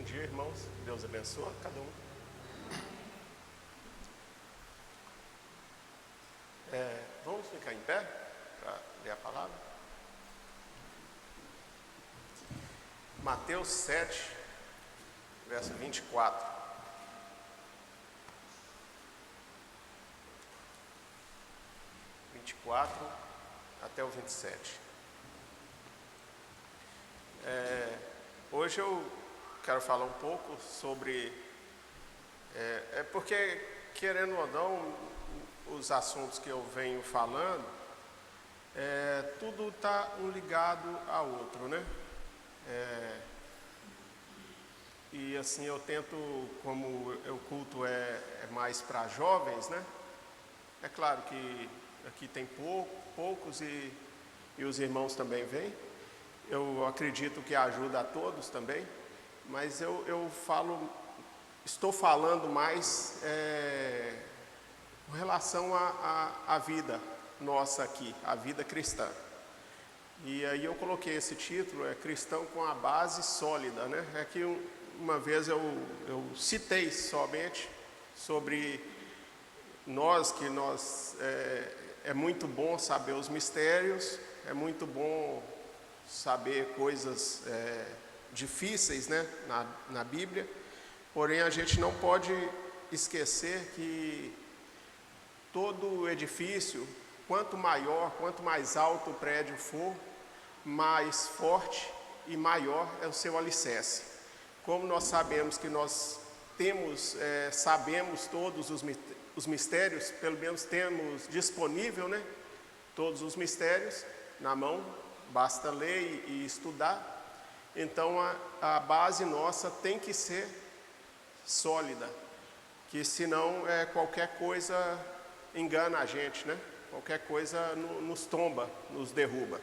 dia, irmãos. Deus abençoe cada um. Vamos ficar em pé para ler a palavra. Mateus 7, verso 24. Até o 27. Hoje eu quero falar um pouco sobre... porque, querendo ou não, os assuntos que eu venho falando, tudo está um ligado ao outro, né? E assim, eu tento, como o culto é mais para jovens, né? É claro que aqui tem poucos e os irmãos também vêm. Eu acredito que ajuda a todos também, mas estou falando mais com relação à vida nossa aqui, a vida cristã. E aí eu coloquei esse título, Cristão com a Base Sólida, né? É que uma vez eu citei somente sobre nós, é muito bom saber os mistérios, é muito bom saber coisas difíceis, né, na Bíblia, porém a gente não pode esquecer que todo edifício, quanto maior, quanto mais alto o prédio for, mais forte e maior é o seu alicerce. Como nós sabemos que nós sabemos todos os mistérios, pelo menos temos disponível, né, todos os mistérios na mão, basta ler e estudar. Então a base nossa tem que ser sólida, que senão qualquer coisa engana a gente, né? Qualquer coisa nos tomba, nos derruba.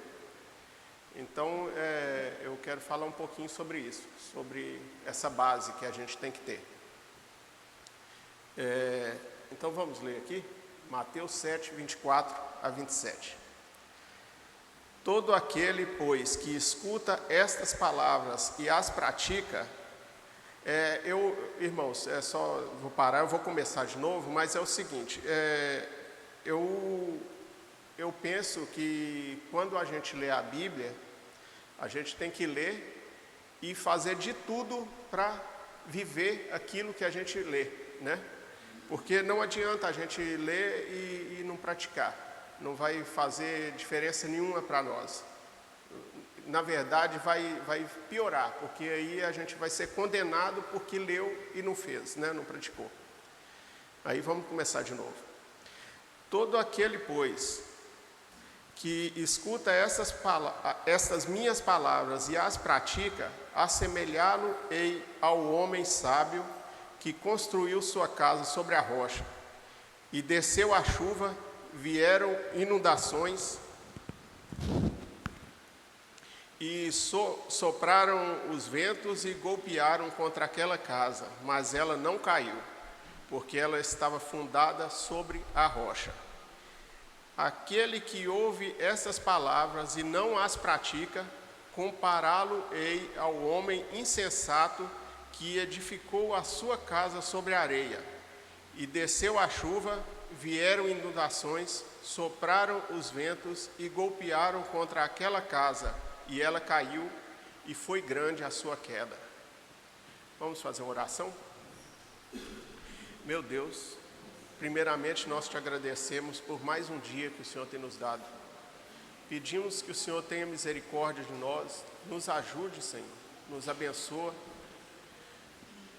Então eu quero falar um pouquinho sobre isso, sobre essa base que a gente tem que ter. Então vamos ler aqui, Mateus 7, 24 a 27. Todo aquele, pois, que escuta estas palavras e as pratica, irmãos, vou parar, eu vou começar de novo, mas é o seguinte, eu penso que quando a gente lê a Bíblia, a gente tem que ler e fazer de tudo para viver aquilo que a gente lê, né? Porque não adianta a gente ler e não praticar, não vai fazer diferença nenhuma para nós. Na verdade, vai piorar, porque aí a gente vai ser condenado porque leu e não fez, né? Não praticou. Aí vamos começar de novo. Todo aquele, pois, que escuta estas minhas palavras e as pratica, assemelhá-lo-ei ao homem sábio que construiu sua casa sobre a rocha, e desceu a chuva, vieram inundações, e sopraram os ventos e golpearam contra aquela casa, mas ela não caiu, porque ela estava fundada sobre a rocha. Aquele que ouve essas palavras e não as pratica, compará-lo-ei ao homem insensato que edificou a sua casa sobre a areia. E desceu a chuva, vieram inundações, sopraram os ventos e golpearam contra aquela casa, e ela caiu, e foi grande a sua queda. Vamos fazer uma oração? Meu Deus, primeiramente nós te agradecemos por mais um dia que o Senhor tem nos dado. Pedimos que o Senhor tenha misericórdia de nós, nos ajude, Senhor, nos abençoa.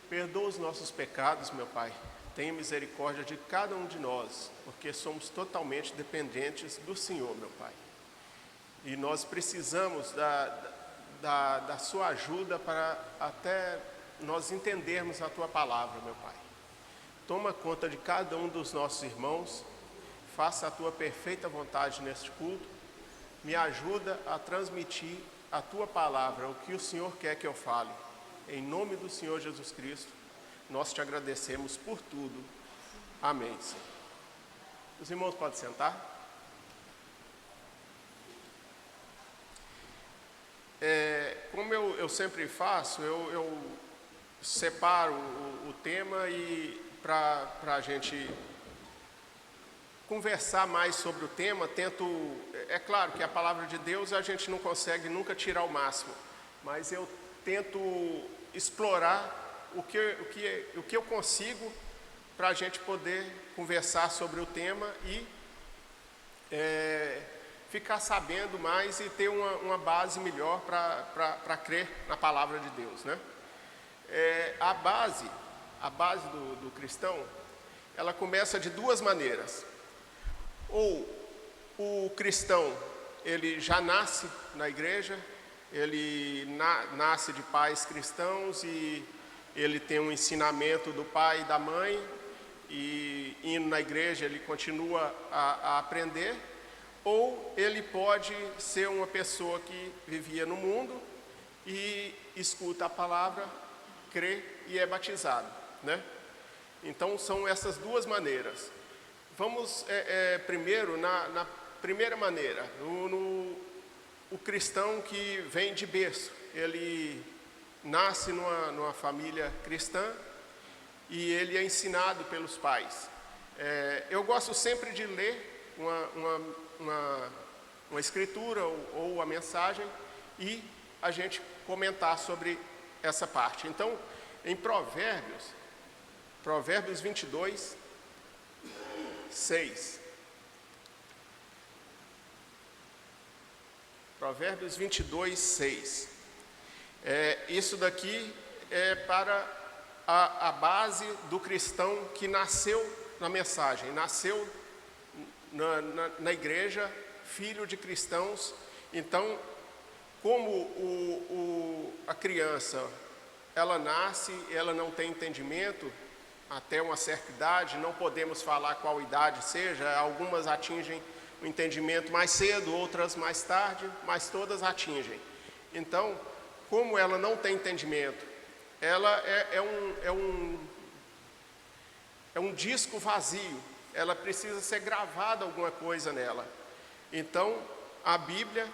Perdoa os nossos pecados, meu Pai. Tenha misericórdia de cada um de nós, porque somos totalmente dependentes do Senhor, meu Pai. E nós precisamos da sua ajuda para até nós entendermos a Tua palavra, meu Pai. Toma conta de cada um dos nossos irmãos, faça a Tua perfeita vontade neste culto, me ajuda a transmitir a Tua palavra, o que o Senhor quer que eu fale. Em nome do Senhor Jesus Cristo, nós te agradecemos por tudo. Amém, Senhor. Os irmãos podem sentar. Como eu sempre faço, separo o tema e para a gente conversar mais sobre o tema, é claro que a palavra de Deus a gente não consegue nunca tirar o máximo, mas eu tento explorar o que eu consigo para a gente poder conversar sobre o tema e ficar sabendo mais e ter uma base melhor para crer na palavra de Deus, né? A base do cristão, ela começa de duas maneiras. Ou o cristão, ele já nasce na igreja, ele nasce de pais cristãos e ele tem um ensinamento do pai e da mãe, e indo na igreja ele continua a aprender. Ou ele pode ser uma pessoa que vivia no mundo e escuta a palavra, crê e é batizado, né? Então são essas duas maneiras. Vamos primeiro na primeira maneira, o cristão que vem de berço. Ele nasce numa família cristã e ele é ensinado pelos pais. Eu gosto sempre de ler uma escritura ou a mensagem e a gente comentar sobre essa parte. Então, em Provérbios 22, 6. Provérbios 22, 6. Isso daqui é para a base do cristão que nasceu na mensagem, nasceu na igreja, filho de cristãos. Então, como a criança, ela nasce, ela não tem entendimento, até uma certa idade, não podemos falar qual idade seja, algumas atingem o entendimento mais cedo, outras mais tarde, mas todas atingem. Então, como ela não tem entendimento, ela é um disco vazio, ela precisa ser gravada alguma coisa nela. Então, a Bíblia,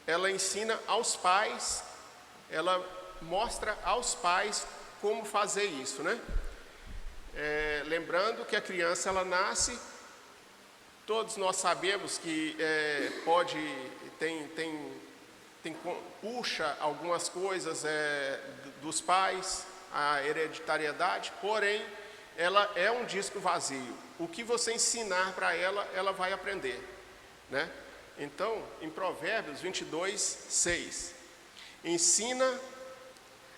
ela ensina aos pais, ela mostra aos pais como fazer isso, né? Lembrando que a criança, ela nasce, todos nós sabemos que puxa algumas coisas dos pais, a hereditariedade, porém, ela é um disco vazio. O que você ensinar para ela, ela vai aprender, né? Então, em Provérbios 22, 6, ensina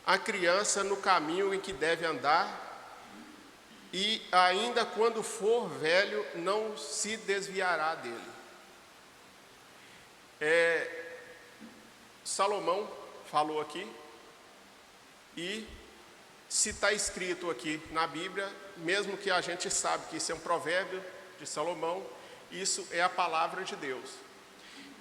a criança no caminho em que deve andar, e ainda quando for velho, não se desviará dele. Salomão falou aqui, e se está escrito aqui na Bíblia, mesmo que a gente sabe que isso é um provérbio de Salomão, isso é a palavra de Deus.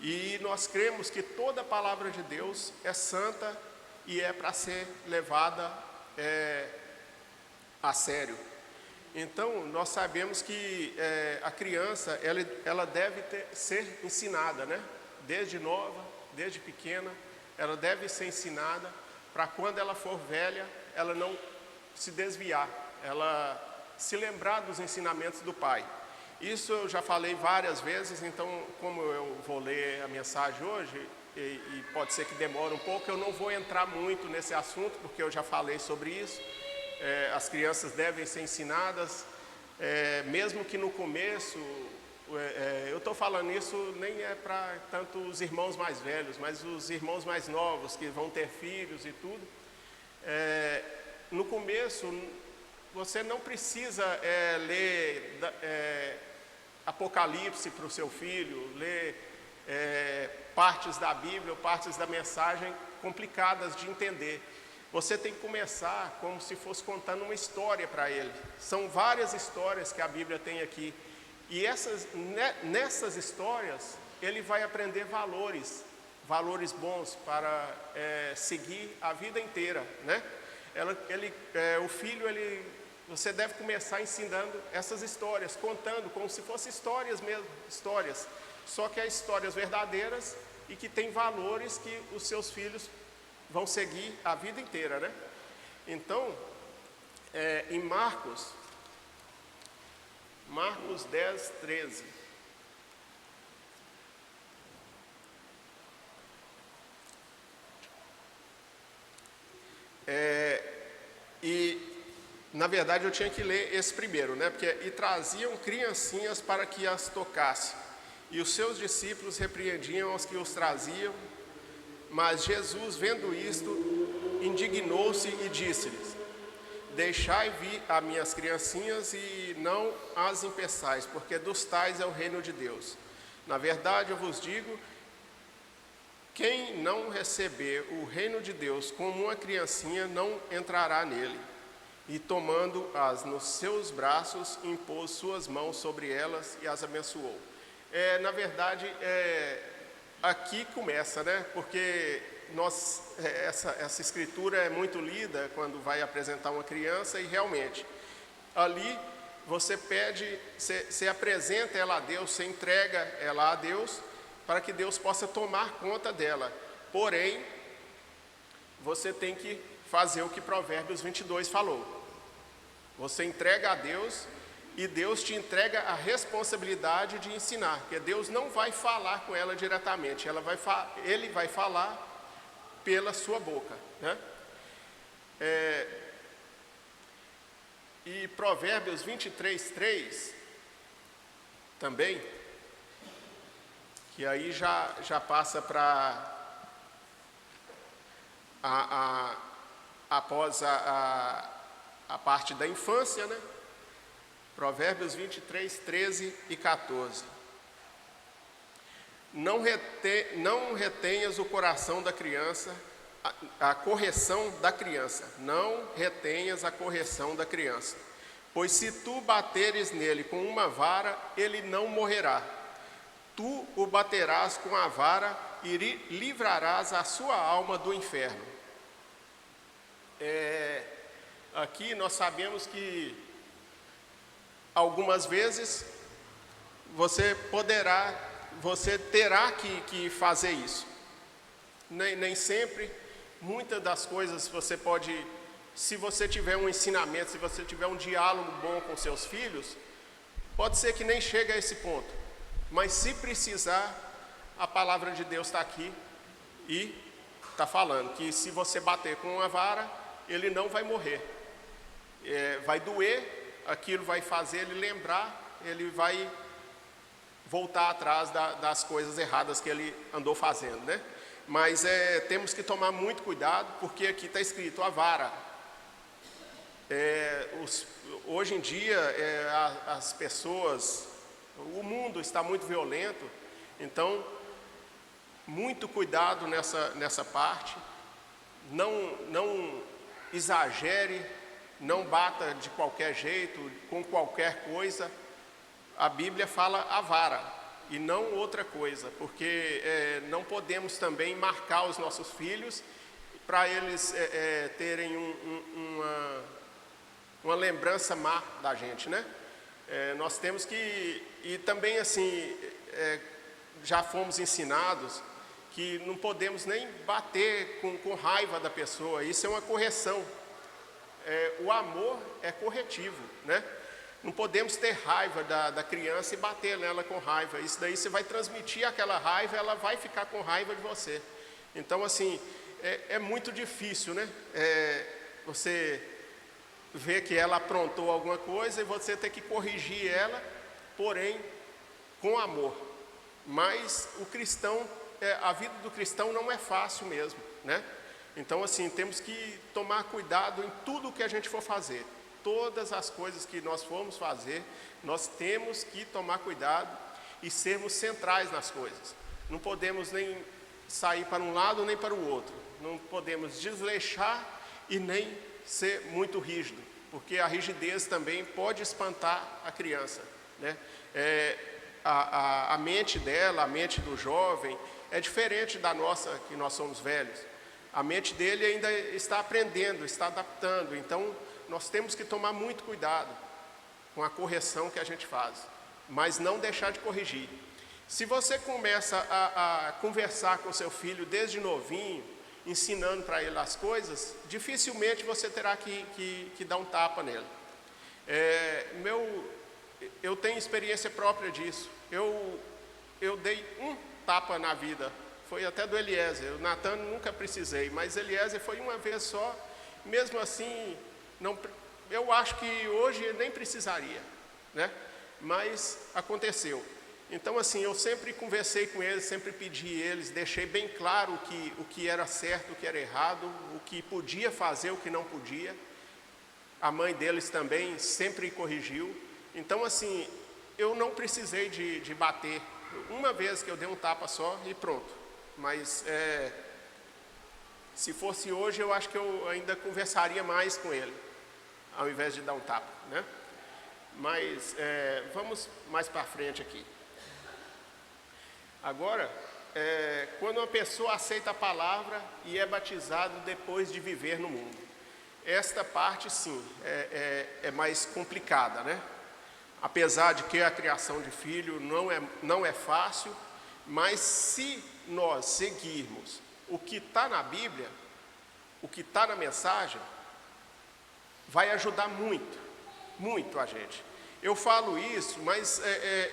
E nós cremos que toda a palavra de Deus é santa e é para ser levada a sério. Então, nós sabemos que a criança, ela deve ser ensinada, né? Desde nova, desde pequena, ela deve ser ensinada para quando ela for velha, ela não se desviar, ela se lembrar dos ensinamentos do pai. Isso eu já falei várias vezes, então, como eu vou ler a mensagem hoje, e pode ser que demore um pouco, eu não vou entrar muito nesse assunto, porque eu já falei sobre isso. As crianças devem ser ensinadas, mesmo que no começo, eu estou falando isso nem é para tanto os irmãos mais velhos, mas os irmãos mais novos que vão ter filhos e tudo. No começo, você não precisa ler Apocalipse para o seu filho, ler partes da Bíblia ou partes da mensagem complicadas de entender. Você tem que começar como se fosse contando uma história para ele. São várias histórias que a Bíblia tem aqui. E nessas histórias, ele vai aprender valores bons para seguir a vida inteira, né? O filho, você deve começar ensinando essas histórias, contando como se fossem histórias mesmo, histórias. Só que é histórias verdadeiras e que tem valores que os seus filhos vão seguir a vida inteira, né? Então, em Marcos 10, 13. Na verdade, eu tinha que ler esse primeiro, né? Porque e traziam criancinhas para que as tocasse. E os seus discípulos repreendiam os que os traziam. Mas Jesus, vendo isto, indignou-se e disse-lhes: deixai vir as minhas criancinhas e não as impeçais, porque dos tais é o reino de Deus. Na verdade, eu vos digo, quem não receber o reino de Deus como uma criancinha, não entrará nele. E tomando-as nos seus braços, impôs suas mãos sobre elas e as abençoou. Na verdade, aqui começa, né? Porque essa escritura é muito lida quando vai apresentar uma criança e realmente, ali você pede, você apresenta ela a Deus, você entrega ela a Deus para que Deus possa tomar conta dela. Porém, você tem que fazer o que Provérbios 22 falou. Você entrega a Deus e Deus te entrega a responsabilidade de ensinar, porque Deus não vai falar com ela diretamente, Ele vai falar pela sua boca, né? E Provérbios 23, 3 também, que aí já passa para após a parte da infância, né? Provérbios 23, 13 e 14. Não retenhas o coração da criança, a correção da criança. Não retenhas a correção da criança. Pois se tu bateres nele com uma vara, ele não morrerá. Tu o baterás com a vara e livrarás a sua alma do inferno. Aqui nós sabemos que algumas vezes você terá que fazer isso. Nem sempre, muitas das coisas você pode, se você tiver um ensinamento, se você tiver um diálogo bom com seus filhos, pode ser que nem chegue a esse ponto. Mas se precisar, a palavra de Deus está aqui e está falando que se você bater com uma vara, ele não vai morrer. Vai doer, aquilo vai fazer ele lembrar, ele vai voltar atrás das coisas erradas que ele andou fazendo, né? Mas temos que tomar muito cuidado, porque aqui está escrito a vara. Hoje em dia, as pessoas, o mundo está muito violento, então, muito cuidado nessa parte, não exagere, não bata de qualquer jeito, com qualquer coisa. A Bíblia fala a vara e não outra coisa, porque não podemos também marcar os nossos filhos para eles terem uma lembrança má da gente, né? Nós temos que, e também assim, já fomos ensinados que não podemos nem bater com raiva da pessoa, isso é uma correção. O amor é corretivo, né? Não podemos ter raiva da criança e bater nela com raiva. Isso daí você vai transmitir aquela raiva, ela vai ficar com raiva de você. Então, assim, é muito difícil, né? Você vê que ela aprontou alguma coisa e você tem que corrigir ela, porém, com amor. Mas o cristão, a vida do cristão não é fácil mesmo, né? Então, assim, temos que tomar cuidado em tudo que a gente for fazer. Todas as coisas que nós formos fazer, nós temos que tomar cuidado e sermos centrais nas coisas. Não podemos nem sair para um lado nem para o outro. Não podemos desleixar e nem ser muito rígido, porque a rigidez também pode espantar a criança, né? A mente dela, a mente do jovem, é diferente da nossa, que nós somos velhos. A mente dele ainda está aprendendo, está adaptando. Então, nós temos que tomar muito cuidado com a correção que a gente faz, mas não deixar de corrigir. Se você começa a conversar com seu filho desde novinho ensinando para ele as coisas, dificilmente você terá que dar um tapa nele. Eu tenho experiência própria disso. Eu dei um tapa na vida, foi até do Eliezer. O Natan nunca precisei, mas Eliezer foi uma vez só. Mesmo assim, eu acho que hoje nem precisaria, né? Mas aconteceu. Então, assim, eu sempre conversei com eles, sempre pedi eles, deixei bem claro o que era certo, o que era errado, o que podia fazer, o que não podia. A mãe deles também sempre corrigiu. Então, assim, eu não precisei de bater. Uma vez que eu dei um tapa só e pronto. Mas, se fosse hoje, eu acho que eu ainda conversaria mais com ele, ao invés de dar um tapa, né? Mas, vamos mais para frente aqui. Agora, quando uma pessoa aceita a palavra e é batizado depois de viver no mundo. Esta parte, sim, é mais complicada, né? Apesar de que a criação de filho não é fácil, mas se nós seguirmos o que está na Bíblia, o que está na mensagem, vai ajudar muito, muito a gente. Eu falo isso, mas,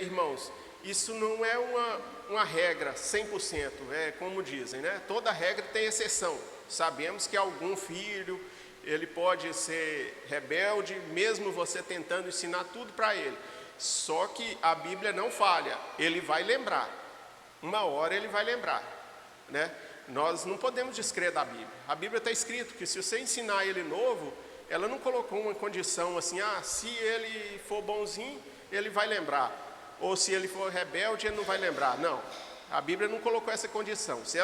irmãos, isso não é uma regra 100%, como dizem, né? Toda regra tem exceção. Sabemos que algum filho, ele pode ser rebelde, mesmo você tentando ensinar tudo para ele. Só que a Bíblia não falha, ele vai lembrar. Uma hora ele vai lembrar, né? Nós não podemos descrer da Bíblia. A Bíblia está escrito que se você ensinar ele novo, ela não colocou uma condição assim, se ele for bonzinho, ele vai lembrar. Ou se ele for rebelde, ele não vai lembrar. Não, a Bíblia não colocou essa condição. Se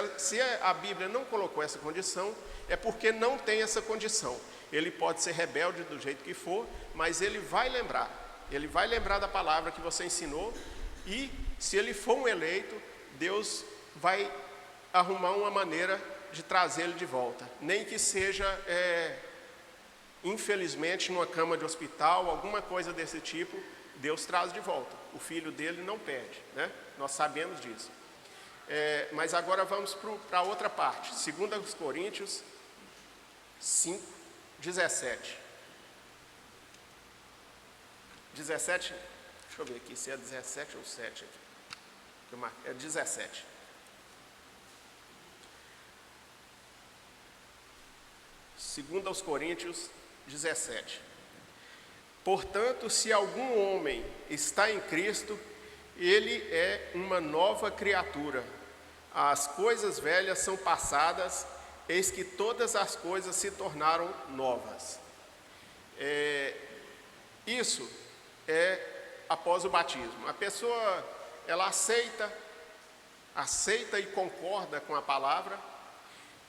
a Bíblia não colocou essa condição, é porque não tem essa condição. Ele pode ser rebelde do jeito que for, mas ele vai lembrar. Ele vai lembrar da palavra que você ensinou. E se ele for um eleito, Deus vai arrumar uma maneira de trazê-lo de volta. Nem que seja, infelizmente, numa cama de hospital, alguma coisa desse tipo, Deus traz de volta. O filho dele não perde, né? Nós sabemos disso. Mas agora vamos para a outra parte. 2 Coríntios 5, 17. 17, deixa eu ver aqui se é 17 ou 7. É 17. Segundo aos Coríntios 17. Portanto, se algum homem está em Cristo, ele é uma nova criatura. As coisas velhas são passadas, eis que todas as coisas se tornaram novas. Isso é após o batismo. A pessoa, ela aceita e concorda com a palavra,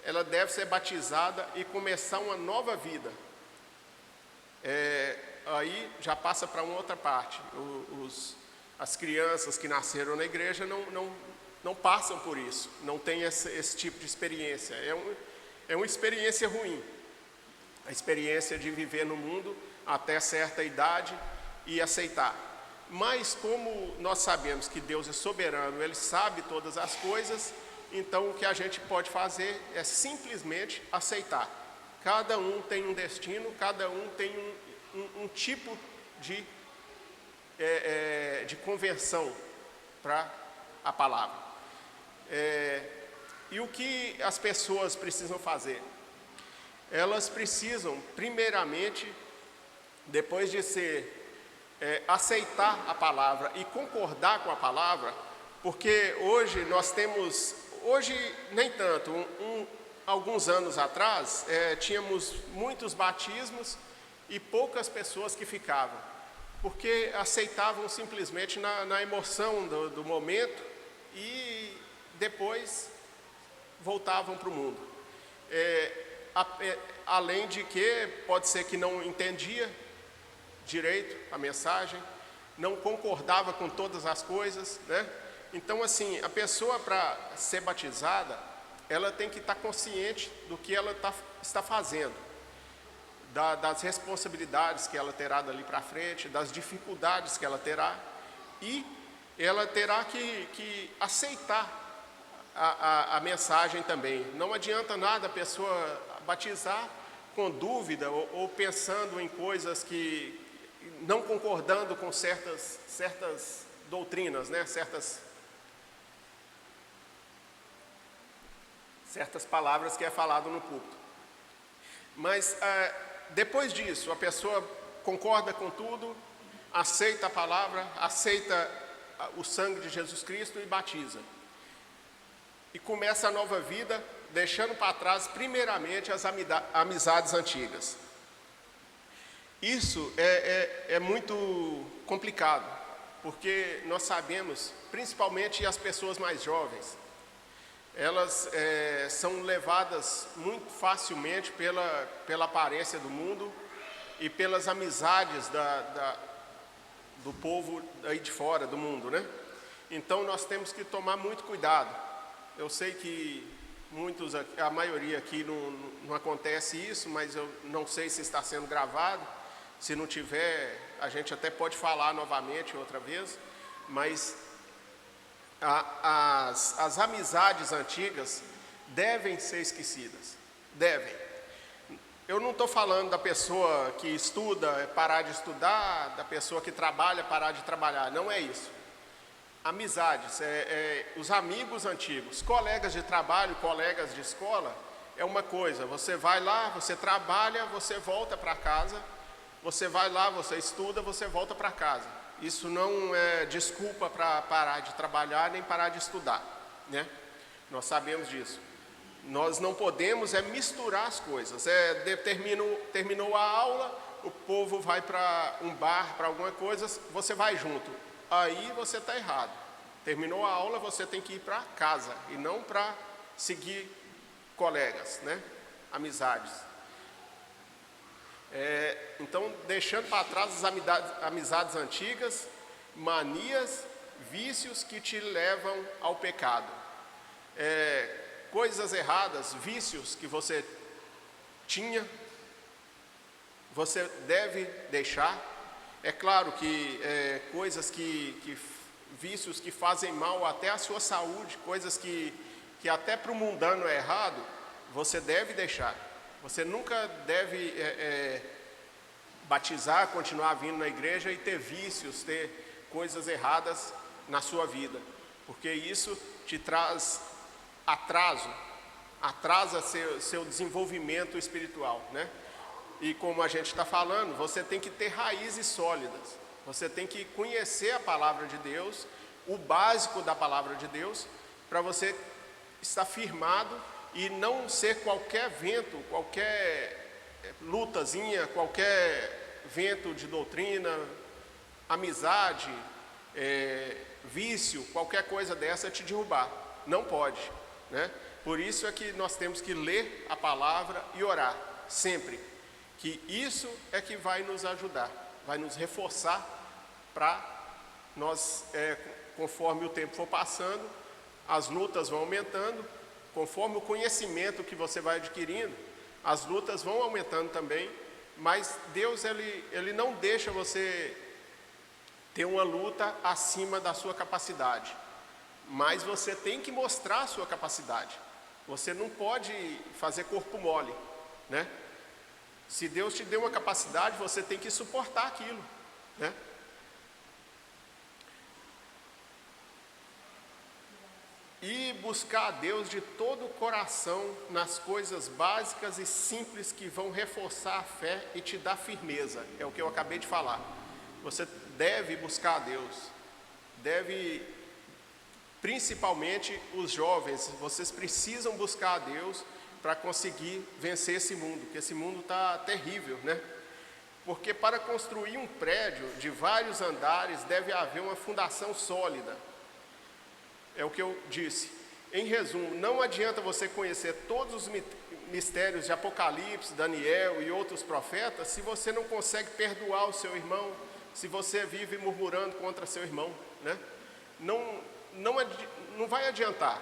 ela deve ser batizada e começar uma nova vida. Aí já passa para uma outra parte. As crianças que nasceram na igreja não passam por isso, não tem esse tipo de experiência. É uma experiência ruim, a experiência de viver no mundo até certa idade e aceitar. Mas como nós sabemos que Deus é soberano, Ele sabe todas as coisas, então o que a gente pode fazer é simplesmente aceitar. Cada um tem um destino, cada um tem um tipo de conversão para a palavra. E o que as pessoas precisam fazer? Elas precisam, primeiramente, depois de aceitar a palavra e concordar com a palavra, porque hoje nós temos, nem tanto, alguns anos atrás, tínhamos muitos batismos e poucas pessoas que ficavam, porque aceitavam simplesmente na emoção do momento e depois voltavam para o mundo. Além de que pode ser que não entendia direito a mensagem, não concordava com todas as coisas, né? Então, assim, a pessoa, para ser batizada, ela tem que estar consciente do que ela está fazendo, das responsabilidades que ela terá dali para frente, das dificuldades que ela terá, e ela terá que aceitar a mensagem também. Não adianta nada a pessoa batizar com dúvida ou pensando em coisas que não concordando com certas doutrinas, né? certas palavras que é falado no púlpito. Mas depois disso, a pessoa concorda com tudo, aceita a palavra, aceita o sangue de Jesus Cristo e batiza. E começa a nova vida, deixando para trás, primeiramente, as amizades antigas. Isso é muito complicado, porque nós sabemos, principalmente as pessoas mais jovens, elas são levadas muito facilmente pela aparência do mundo e pelas amizades do povo aí de fora do mundo, né? Então nós temos que tomar muito cuidado. Eu sei que a maioria aqui não acontece isso, mas eu não sei se está sendo gravado. Se não tiver, a gente até pode falar novamente outra vez, mas as amizades antigas devem ser esquecidas, devem. Eu não estou falando da pessoa que estuda parar de estudar, da pessoa que trabalha parar de trabalhar, não é isso. Amizades, os amigos antigos, colegas de trabalho, colegas de escola, é uma coisa. Você vai lá, você trabalha, você volta para casa, você vai lá, você estuda, você volta para casa. Isso não é desculpa para parar de trabalhar nem parar de estudar, né? Nós sabemos disso. Nós não podemos misturar as coisas. Terminou a aula, o povo vai para um bar, para alguma coisa, você vai junto. Aí você está errado. Terminou a aula, você tem que ir para casa e não para seguir colegas, né? Amizades. Então, deixando para trás as amizades antigas, manias, vícios que te levam ao pecado. Coisas erradas, vícios que você tinha, você deve deixar. É claro que coisas vícios que fazem mal até à sua saúde, coisas que até para o mundano é errado, você deve deixar. Você nunca deve batizar, continuar vindo na igreja e ter vícios, ter coisas erradas na sua vida, porque isso te traz atrasa seu desenvolvimento espiritual, né? E como a gente está falando, você tem que ter raízes sólidas, você tem que conhecer a palavra de Deus, o básico da palavra de Deus, para você estar firmado e não ser qualquer vento, qualquer lutazinha, qualquer vento de doutrina, amizade, vício, qualquer coisa dessa te derrubar. Não pode, né? Por isso é que nós temos que ler a palavra e orar, sempre. Que isso é que vai nos ajudar, vai nos reforçar para nós, conforme o tempo for passando, as lutas vão aumentando, conforme o conhecimento que você vai adquirindo, as lutas vão aumentando também, mas Deus ele não deixa você ter uma luta acima da sua capacidade, mas você tem que mostrar a sua capacidade. Você não pode fazer corpo mole, né? Se Deus te deu uma capacidade, você tem que suportar aquilo, né? E buscar a Deus de todo o coração nas coisas básicas e simples que vão reforçar a fé e te dar firmeza. É o que eu acabei de falar. Você deve buscar a Deus. Principalmente os jovens, vocês precisam buscar a Deus para conseguir vencer esse mundo, porque esse mundo está terrível, né? Porque para construir um prédio de vários andares deve haver uma fundação sólida. É o que eu disse. Em resumo, não adianta você conhecer todos os mistérios de Apocalipse, Daniel e outros profetas, se você não consegue perdoar o seu irmão, se você vive murmurando contra seu irmão, né? Não vai adiantar.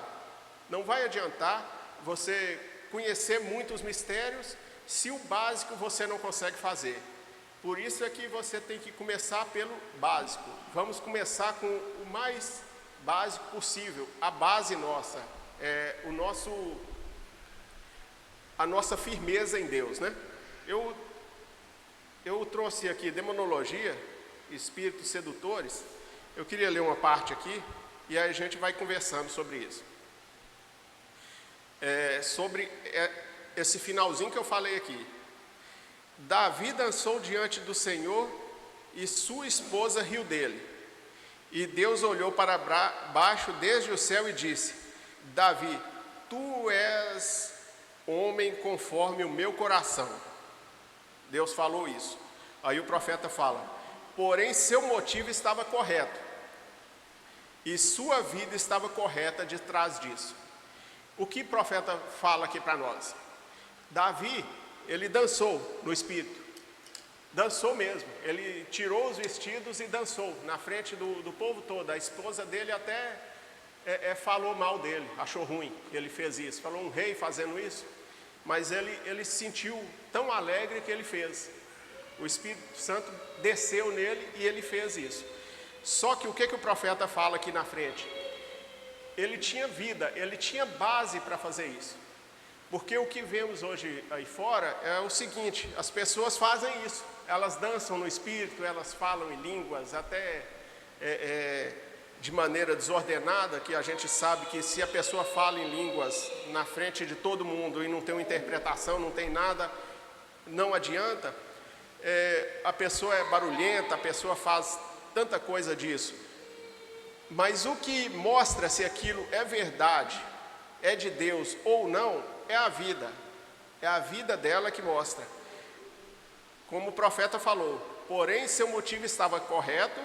Não vai adiantar você conhecer muitos mistérios se o básico você não consegue fazer. Por isso é que você tem que começar pelo básico. Vamos começar com o mais básico possível. A base nossa a nossa firmeza em Deus, né? Eu trouxe aqui demonologia, espíritos sedutores. Eu queria ler uma parte aqui e aí a gente vai conversando sobre isso. Sobre esse finalzinho que eu falei aqui. Davi dançou diante do Senhor e sua esposa riu dele. E Deus olhou para baixo desde o céu e disse: Davi, tu és homem conforme o meu coração. Deus falou isso. Aí o profeta fala: porém seu motivo estava correto e sua vida estava correta de trás disso. O que o profeta fala aqui para nós? Davi, ele dançou no espírito, dançou mesmo, ele tirou os vestidos e dançou na frente do povo todo. A esposa dele até falou mal dele, achou ruim que ele fez isso, falou um rei fazendo isso, mas ele se sentiu tão alegre que ele fez. O Espírito Santo desceu nele e ele fez isso. Só que o que o profeta fala aqui na frente? Ele tinha vida, ele tinha base para fazer isso. Porque o que vemos hoje aí fora é o seguinte: as pessoas fazem isso, elas dançam no espírito, elas falam em línguas, até de maneira desordenada, que a gente sabe que se a pessoa fala em línguas na frente de todo mundo e não tem uma interpretação, não tem nada, não adianta. A pessoa é barulhenta, a pessoa faz tanta coisa disso. Mas o que mostra se aquilo é verdade, é de Deus ou não, é a vida. É a vida dela que mostra. Como o profeta falou, porém seu motivo estava correto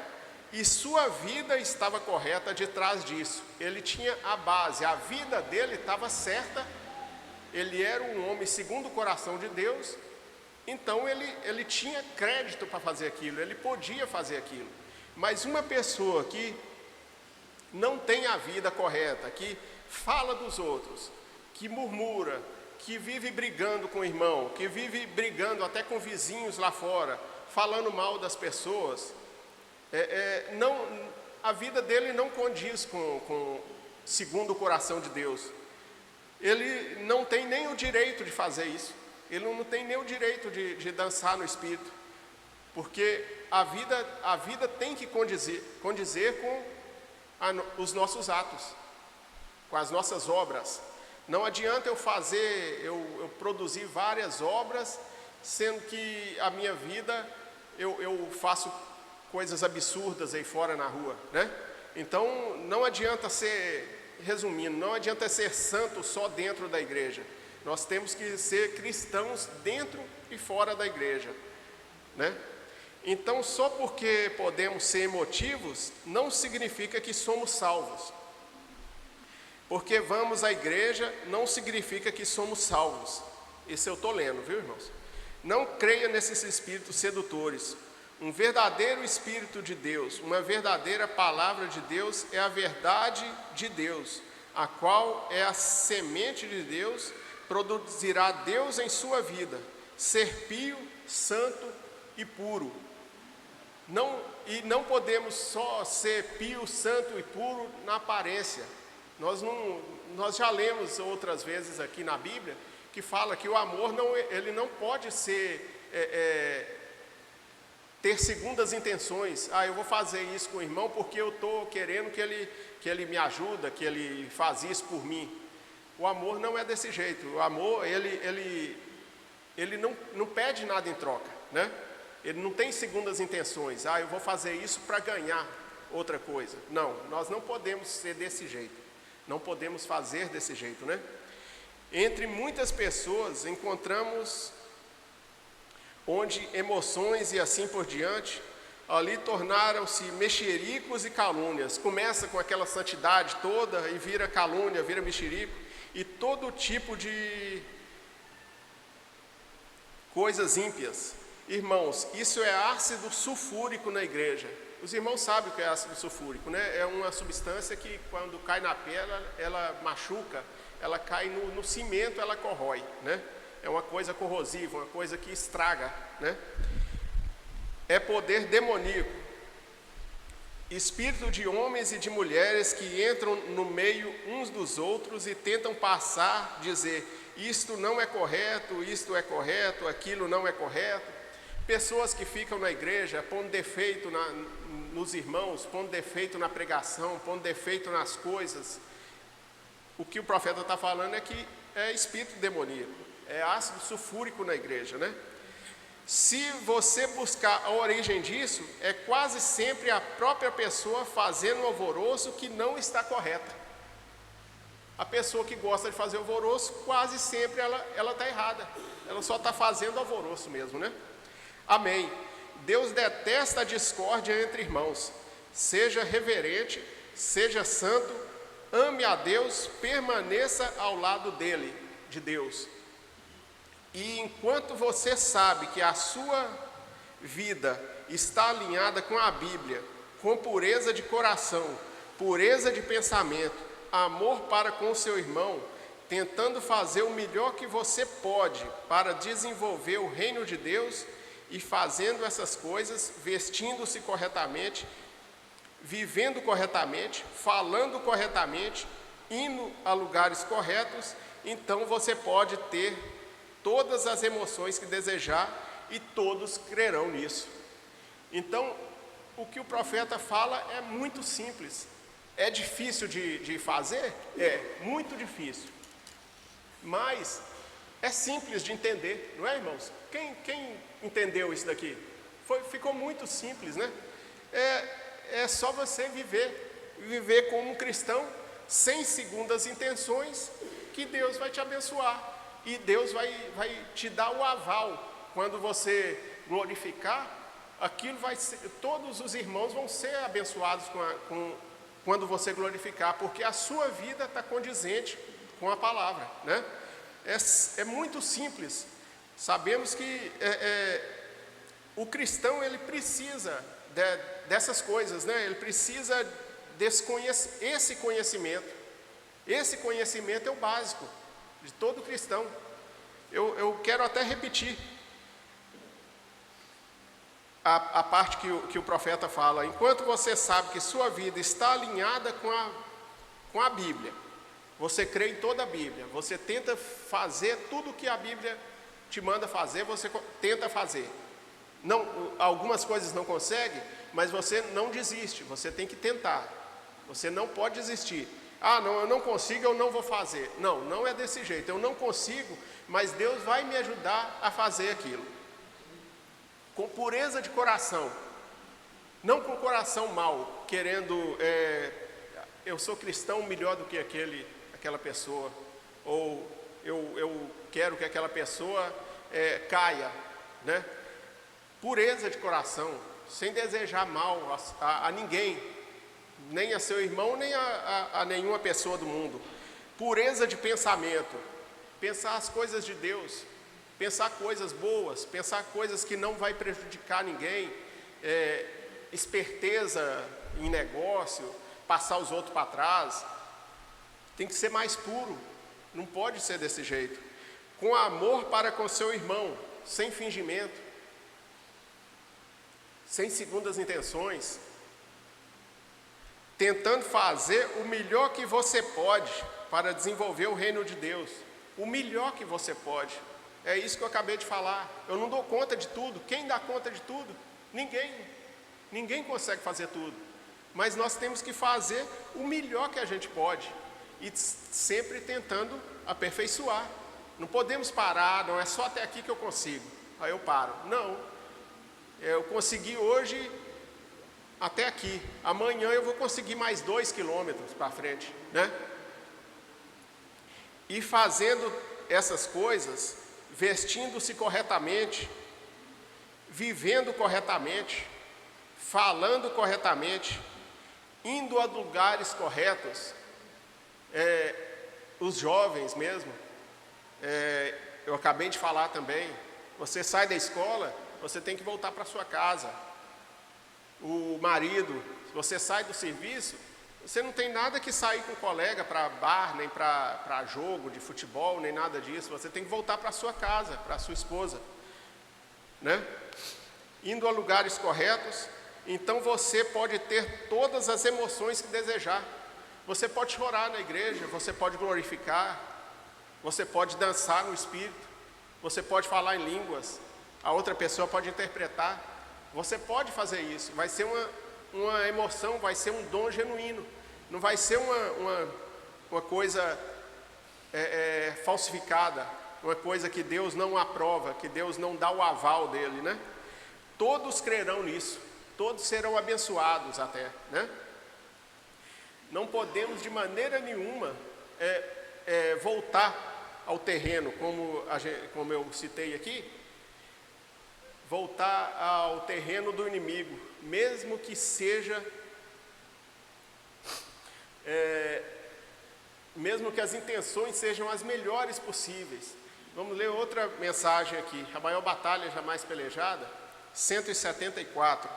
e sua vida estava correta de trás disso. Ele tinha a base, a vida dele estava certa, ele era um homem segundo o coração de Deus, então ele tinha crédito para fazer aquilo, ele podia fazer aquilo. Mas uma pessoa que não tem a vida correta, que fala dos outros, que murmura, que vive brigando com o irmão, que vive brigando até com vizinhos lá fora, falando mal das pessoas, a vida dele não condiz com segundo o coração de Deus. Ele não tem nem o direito de fazer isso, ele não tem nem o direito de dançar no espírito, porque a vida tem que condizer com os nossos atos, com as nossas obras. Não adianta eu produzir várias obras, sendo que a minha vida, eu faço coisas absurdas aí fora na rua, né? Então, não adianta resumindo, não adianta ser santo só dentro da igreja. Nós temos que ser cristãos dentro e fora da igreja, né? Então, só porque podemos ser emotivos, não significa que somos salvos. Porque vamos à igreja, não significa que somos salvos. Isso eu estou lendo, viu, irmãos? Não creia nesses espíritos sedutores. Um verdadeiro Espírito de Deus, uma verdadeira palavra de Deus é a verdade de Deus, a qual é a semente de Deus, produzirá Deus em sua vida, ser pio, santo e puro. Não podemos só ser pio, santo e puro na aparência. Nós já lemos outras vezes aqui na Bíblia que fala que o amor ele não pode ter segundas intenções. Eu vou fazer isso com o irmão porque eu estou querendo que ele me ajuda, que ele faz isso por mim. O amor não é desse jeito. O amor, ele não pede nada em troca, né? Ele não tem segundas intenções. Eu vou fazer isso para ganhar outra coisa. Não, nós não podemos ser desse jeito. Não podemos fazer desse jeito, né? Entre muitas pessoas encontramos onde emoções e assim por diante, ali tornaram-se mexericos e calúnias. Começa com aquela santidade toda e vira calúnia, vira mexerico e todo tipo de coisas ímpias. Irmãos, isso é ácido sulfúrico na igreja. Os irmãos sabem o que é ácido sulfúrico, né? É uma substância que quando cai na pele, ela machuca, ela cai no cimento, ela corrói, né? É uma coisa corrosiva, uma coisa que estraga, né? É poder demoníaco. espírito de homens e de mulheres que entram no meio uns dos outros e tentam passar, dizer, isto não é correto, isto é correto, aquilo não é correto. Pessoas que ficam na igreja pondo defeito nos irmãos, pondo defeito na pregação, pondo defeito nas coisas. O que o profeta está falando é que é espírito demoníaco, é ácido sulfúrico na igreja, né? Se você buscar a origem disso, é quase sempre a própria pessoa fazendo um alvoroço que não está correta. A pessoa que gosta de fazer alvoroço, quase sempre ela está errada. Ela só está fazendo alvoroço mesmo, né? Amém. Deus detesta a discórdia entre irmãos. Seja reverente, seja santo, ame a Deus, permaneça ao lado dele, de Deus. E enquanto você sabe que a sua vida está alinhada com a Bíblia, com pureza de coração, pureza de pensamento, amor para com o seu irmão, tentando fazer o melhor que você pode para desenvolver o reino de Deus e fazendo essas coisas, vestindo-se corretamente, vivendo corretamente, falando corretamente, indo a lugares corretos, então você pode ter todas as emoções que desejar e todos crerão nisso. Então, o que o profeta fala é muito simples. É difícil de fazer? É, muito difícil. Mas é simples de entender, não é, irmãos? Quem entendeu isso daqui? Ficou muito simples, né? É só você viver como um cristão, sem segundas intenções, que Deus vai te abençoar. E Deus vai te dar o aval. Quando você glorificar, aquilo vai ser, todos os irmãos vão ser abençoados quando você glorificar, porque a sua vida está condizente com a palavra, né? É muito simples. Sabemos que o cristão ele precisa dessas coisas, né? Ele precisa esse conhecimento. Esse conhecimento é o básico de todo cristão. Eu quero até repetir a parte que o profeta fala. Enquanto você sabe que sua vida está alinhada com a Bíblia, você crê em toda a Bíblia, você tenta fazer tudo o que a Bíblia te manda fazer, você tenta fazer. Não, algumas coisas não consegue, mas você não desiste, você tem que tentar. Você não pode desistir. Ah, não, eu não consigo, eu não vou fazer. Não, não é desse jeito. Eu não consigo, mas Deus vai me ajudar a fazer aquilo. Com pureza de coração. Não com coração mau, querendo, eu sou cristão melhor do que aquela pessoa. Ou eu quero que aquela pessoa caia, né? Pureza de coração, sem desejar mal a ninguém. Nem a seu irmão, nem a nenhuma pessoa do mundo. Pureza de pensamento, pensar as coisas de Deus, pensar coisas boas, pensar coisas que não vai prejudicar ninguém, esperteza em negócio, passar os outros para trás. Tem que ser mais puro, não pode ser desse jeito. Com amor para com seu irmão, sem fingimento, sem segundas intenções, tentando fazer o melhor que você pode para desenvolver o reino de Deus. O melhor que você pode. É isso que eu acabei de falar. Eu não dou conta de tudo. Quem dá conta de tudo? Ninguém. Ninguém consegue fazer tudo. Mas nós temos que fazer o melhor que a gente pode. E sempre tentando aperfeiçoar. Não podemos parar, não é só até aqui que eu consigo. Aí eu paro. Não. Eu consegui hoje até aqui. Amanhã eu vou conseguir mais 2 quilômetros para frente, né? E fazendo essas coisas, vestindo-se corretamente, vivendo corretamente, falando corretamente, indo a lugares corretos. Os jovens mesmo, eu acabei de falar também, você sai da escola, você tem que voltar para sua casa. O marido, se você sai do serviço, você não tem nada que sair com o colega para bar, nem para jogo de futebol, nem nada disso. Você tem que voltar para sua casa, para sua esposa, né? Indo a lugares corretos Então você pode ter todas as emoções que desejar. Você pode chorar na igreja, você pode glorificar, você pode dançar no Espírito, você pode falar em línguas, a outra pessoa pode interpretar. Você pode fazer isso, vai ser uma emoção, vai ser um dom genuíno. Não vai ser uma coisa falsificada, uma coisa que Deus não aprova, que Deus não dá o aval dele, né? Todos crerão nisso, todos serão abençoados até, né? Não podemos de maneira nenhuma voltar ao terreno, como eu citei aqui, voltar ao terreno do inimigo, mesmo que seja, mesmo que as intenções sejam as melhores possíveis. Vamos ler outra mensagem aqui, a maior batalha jamais pelejada, 174.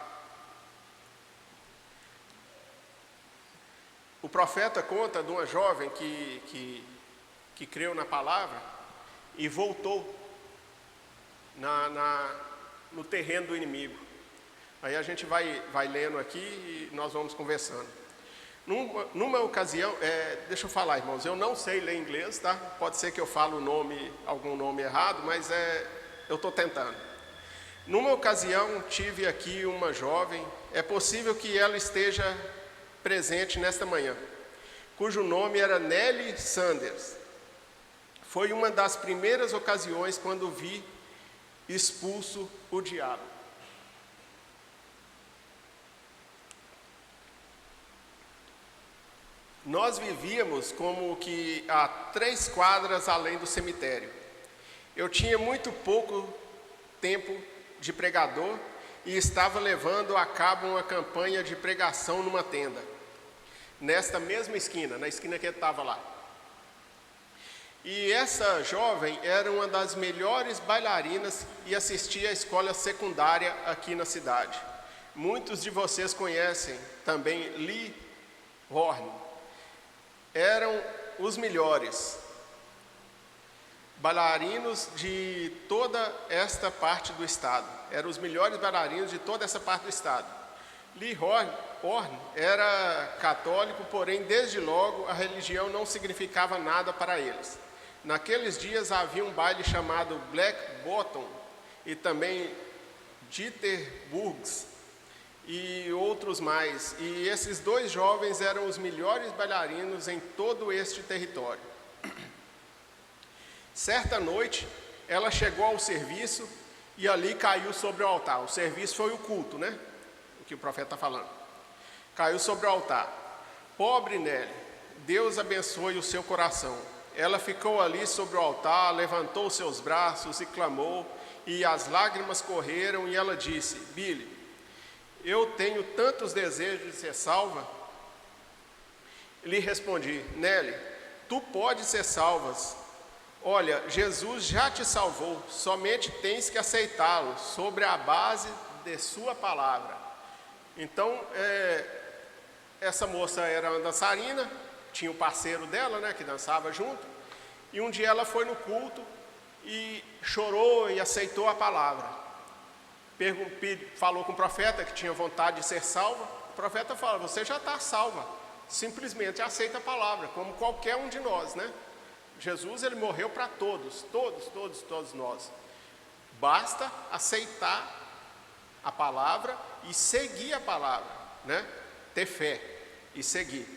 O profeta conta de uma jovem que creu na palavra e voltou no terreno do inimigo. Aí a gente vai lendo aqui e nós vamos conversando. Numa ocasião, deixa eu falar, irmãos, eu não sei ler inglês, tá? Pode ser que eu fale algum nome errado, mas eu estou tentando. Numa ocasião, tive aqui uma jovem, é possível que ela esteja presente nesta manhã, cujo nome era Nelly Sanders. Foi uma das primeiras ocasiões quando vi expulso o diabo. Nós vivíamos como que a 3 quadras além do cemitério. Eu tinha muito pouco tempo de pregador e estava levando a cabo uma campanha de pregação numa tenda, nesta mesma esquina, na esquina que ele estava lá. E essa jovem era uma das melhores bailarinas e assistia à escola secundária aqui na cidade. Muitos de vocês conhecem também Lee Horn. Eram os melhores bailarinos de toda esta parte do estado. Eram os melhores bailarinos de toda essa parte do estado. Lee Horn era católico, porém, desde logo, a religião não significava nada para eles. Naqueles dias havia um baile chamado Black Bottom e também Jitterbugs e outros mais. E esses 2 jovens eram os melhores bailarinos em todo este território. Certa noite, ela chegou ao serviço e ali caiu sobre o altar. O serviço foi o culto, né? O que o profeta está falando. Caiu sobre o altar. Pobre Nelly, Deus abençoe o seu coração. Ela ficou ali sobre o altar, levantou seus braços e clamou, e as lágrimas correram, e ela disse: Billy, eu tenho tantos desejos de ser salva. Lhe respondi: Nelly, tu podes ser salvas. Olha, Jesus já te salvou, somente tens que aceitá-lo sobre a base de sua palavra. Então, essa moça era uma dançarina, tinha um parceiro dela, né, que dançava junto, e um dia ela foi no culto e chorou e aceitou a palavra. Falou com o profeta que tinha vontade de ser salva. O profeta fala: você já está salva, simplesmente aceita a palavra, como qualquer um de nós, né? Jesus, ele morreu para todos nós. Basta aceitar a palavra e seguir a palavra, né? Ter fé e seguir.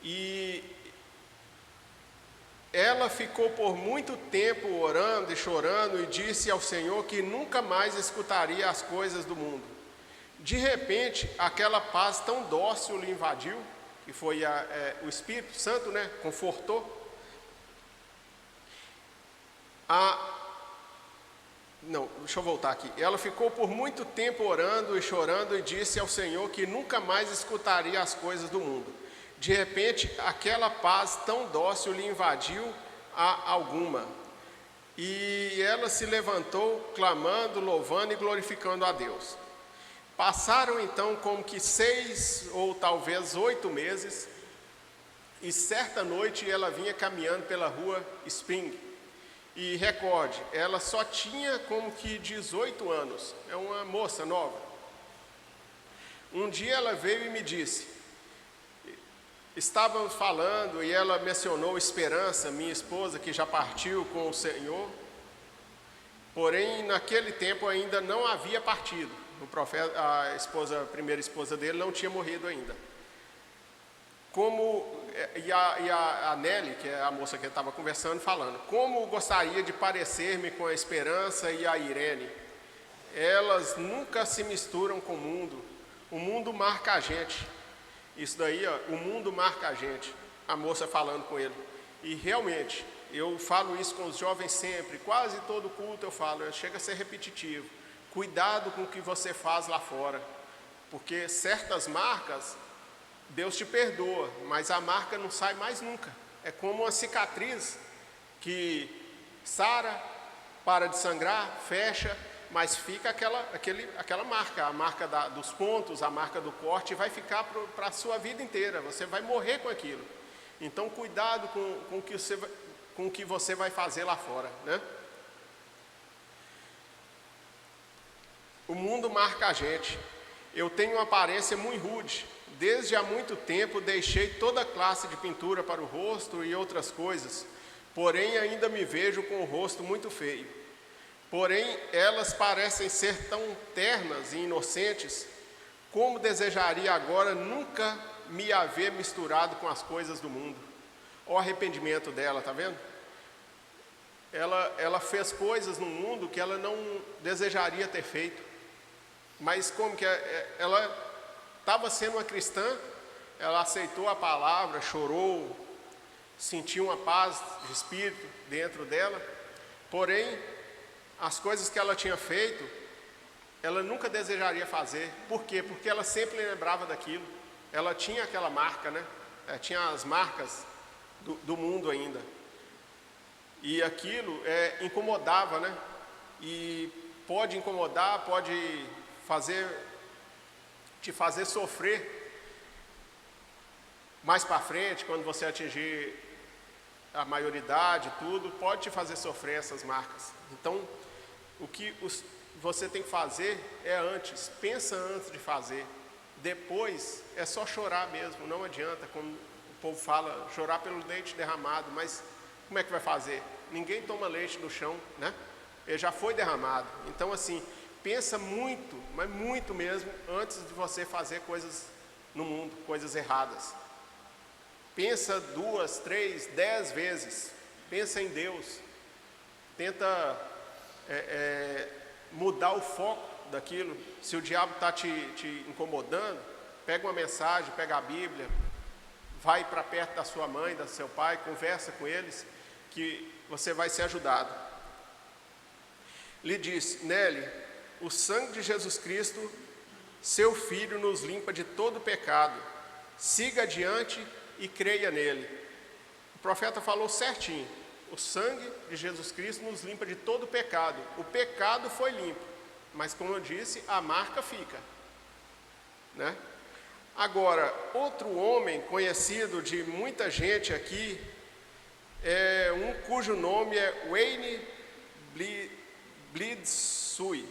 E ela ficou por muito tempo orando e chorando e disse ao Senhor que nunca mais escutaria as coisas do mundo. De repente, aquela paz tão dócil lhe invadiu, que foi o Espírito Santo, né? Confortou. Deixa eu voltar aqui. Ela ficou por muito tempo orando e chorando e disse ao Senhor que nunca mais escutaria as coisas do mundo. De repente, aquela paz tão dócil lhe invadiu a alguma. E ela se levantou, clamando, louvando e glorificando a Deus. Passaram então como que 6 ou talvez 8 meses, e certa noite ela vinha caminhando pela rua Spring. E recorde, ela só tinha como que 18 anos, é uma moça nova. Um dia ela veio e me disse, estávamos falando e ela mencionou Esperança, minha esposa, que já partiu com o Senhor, porém naquele tempo ainda não havia partido. O profeta, a primeira esposa dele não tinha morrido ainda. E a Nelly, que é a moça que estava conversando, falando, como gostaria de parecer-me com a Esperança e a Irene. Elas nunca se misturam com o mundo marca a gente. Isso daí, ó, o mundo marca a gente. A moça falando com ele. E realmente, eu falo isso com os jovens sempre, quase todo culto eu falo, chega a ser repetitivo. Cuidado com o que você faz lá fora, porque certas marcas, Deus te perdoa, mas a marca não sai mais nunca. É como uma cicatriz que sara, para de sangrar, fecha, mas fica aquela marca, a marca dos pontos, a marca do corte, vai ficar para a sua vida inteira, você vai morrer com aquilo. Então cuidado com o que você vai fazer lá fora, né? O mundo marca a gente. Eu tenho uma aparência muito rude. Desde há muito tempo deixei toda classe de pintura para o rosto e outras coisas, porém ainda me vejo com o rosto muito feio. Porém, elas parecem ser tão ternas e inocentes, como desejaria agora nunca me haver misturado com as coisas do mundo. Olha o arrependimento dela, tá vendo? Ela fez coisas no mundo que ela não desejaria ter feito. Mas como que ela estava sendo uma cristã, ela aceitou a palavra, chorou, sentiu uma paz de espírito dentro dela, porém, as coisas que ela tinha feito, ela nunca desejaria fazer. Por quê? Porque ela sempre lembrava daquilo. Ela tinha aquela marca, né? Tinha as marcas do mundo ainda. E aquilo incomodava, né? E pode incomodar, pode te fazer sofrer mais para frente, quando você atingir a maioridade, tudo, pode te fazer sofrer essas marcas. Então, o que você tem que fazer antes, pensa antes de fazer. Depois é só chorar mesmo, não adianta, como o povo fala, chorar pelo leite derramado, mas como é que vai fazer? Ninguém toma leite do chão, né? Ele já foi derramado. Então, assim, pensa muito, mas muito mesmo, antes de você fazer coisas no mundo, coisas erradas. Pensa 2, 3, 10 vezes. Pensa em Deus. Tenta mudar o foco daquilo. Se o diabo está te incomodando, pega uma mensagem, pega a Bíblia, vai para perto da sua mãe, do seu pai, conversa com eles, que você vai ser ajudado. Lhe disse, Nelly, o sangue de Jesus Cristo, seu Filho, nos limpa de todo pecado. Siga adiante e creia nele. O profeta falou certinho. O sangue de Jesus Cristo nos limpa de todo pecado. O pecado foi limpo, mas como eu disse, a marca fica, né? Agora, outro homem conhecido de muita gente aqui, é um cujo nome é Wayne Blidsui.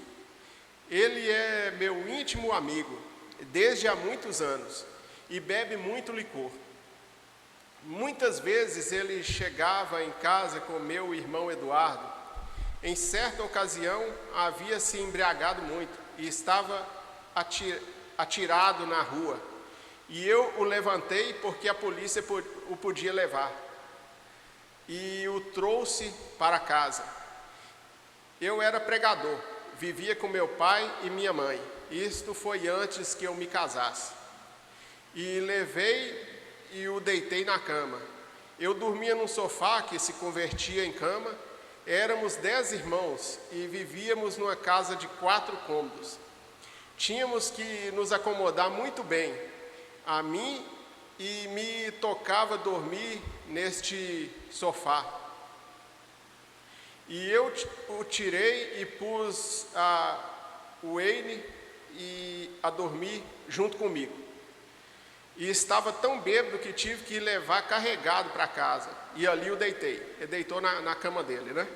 Ele é meu íntimo amigo, desde há muitos anos, e bebe muito licor. Muitas vezes ele chegava em casa com meu irmão Eduardo. Em certa ocasião, havia se embriagado muito e estava atirado na rua. E eu o levantei porque a polícia o podia levar. E o trouxe para casa. Eu era pregador, vivia com meu pai e minha mãe. Isto foi antes que eu me casasse. E levei e o deitei na cama. Eu dormia num sofá que se convertia em cama. Éramos 10 irmãos e vivíamos numa casa de 4 cômodos. Tínhamos que nos acomodar muito bem. A mim e me tocava dormir neste sofá. E eu o tirei e pus o Wayne a dormir junto comigo. E estava tão bêbado que tive que levar carregado para casa. E ali o deitei. Ele deitou na cama dele, né?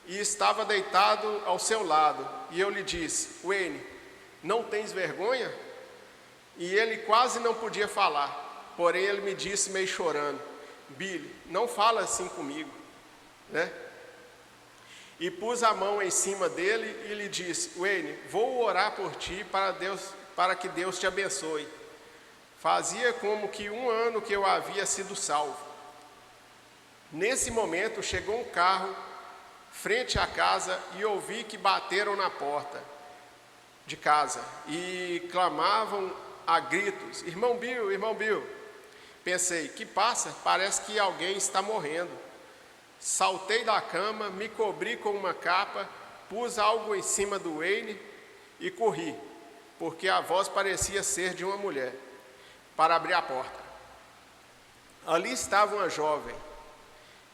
E estava deitado ao seu lado. E eu lhe disse, Wayne, não tens vergonha? e ele quase não podia falar. Porém, ele me disse meio chorando: Billy, não fala assim comigo, né? E pus a mão em cima dele e lhe disse: Wayne, vou orar por ti para que Deus te abençoe. Fazia como que 1 ano que eu havia sido salvo. Nesse momento chegou um carro frente à casa e ouvi que bateram na porta de casa e clamavam a gritos: Irmão Bill, irmão Bill. Pensei: que passa? Parece que alguém está morrendo. Saltei da cama, me cobri com uma capa, pus algo em cima do Wayne e corri, porque a voz parecia ser de uma mulher, para abrir a porta. Ali estava uma jovem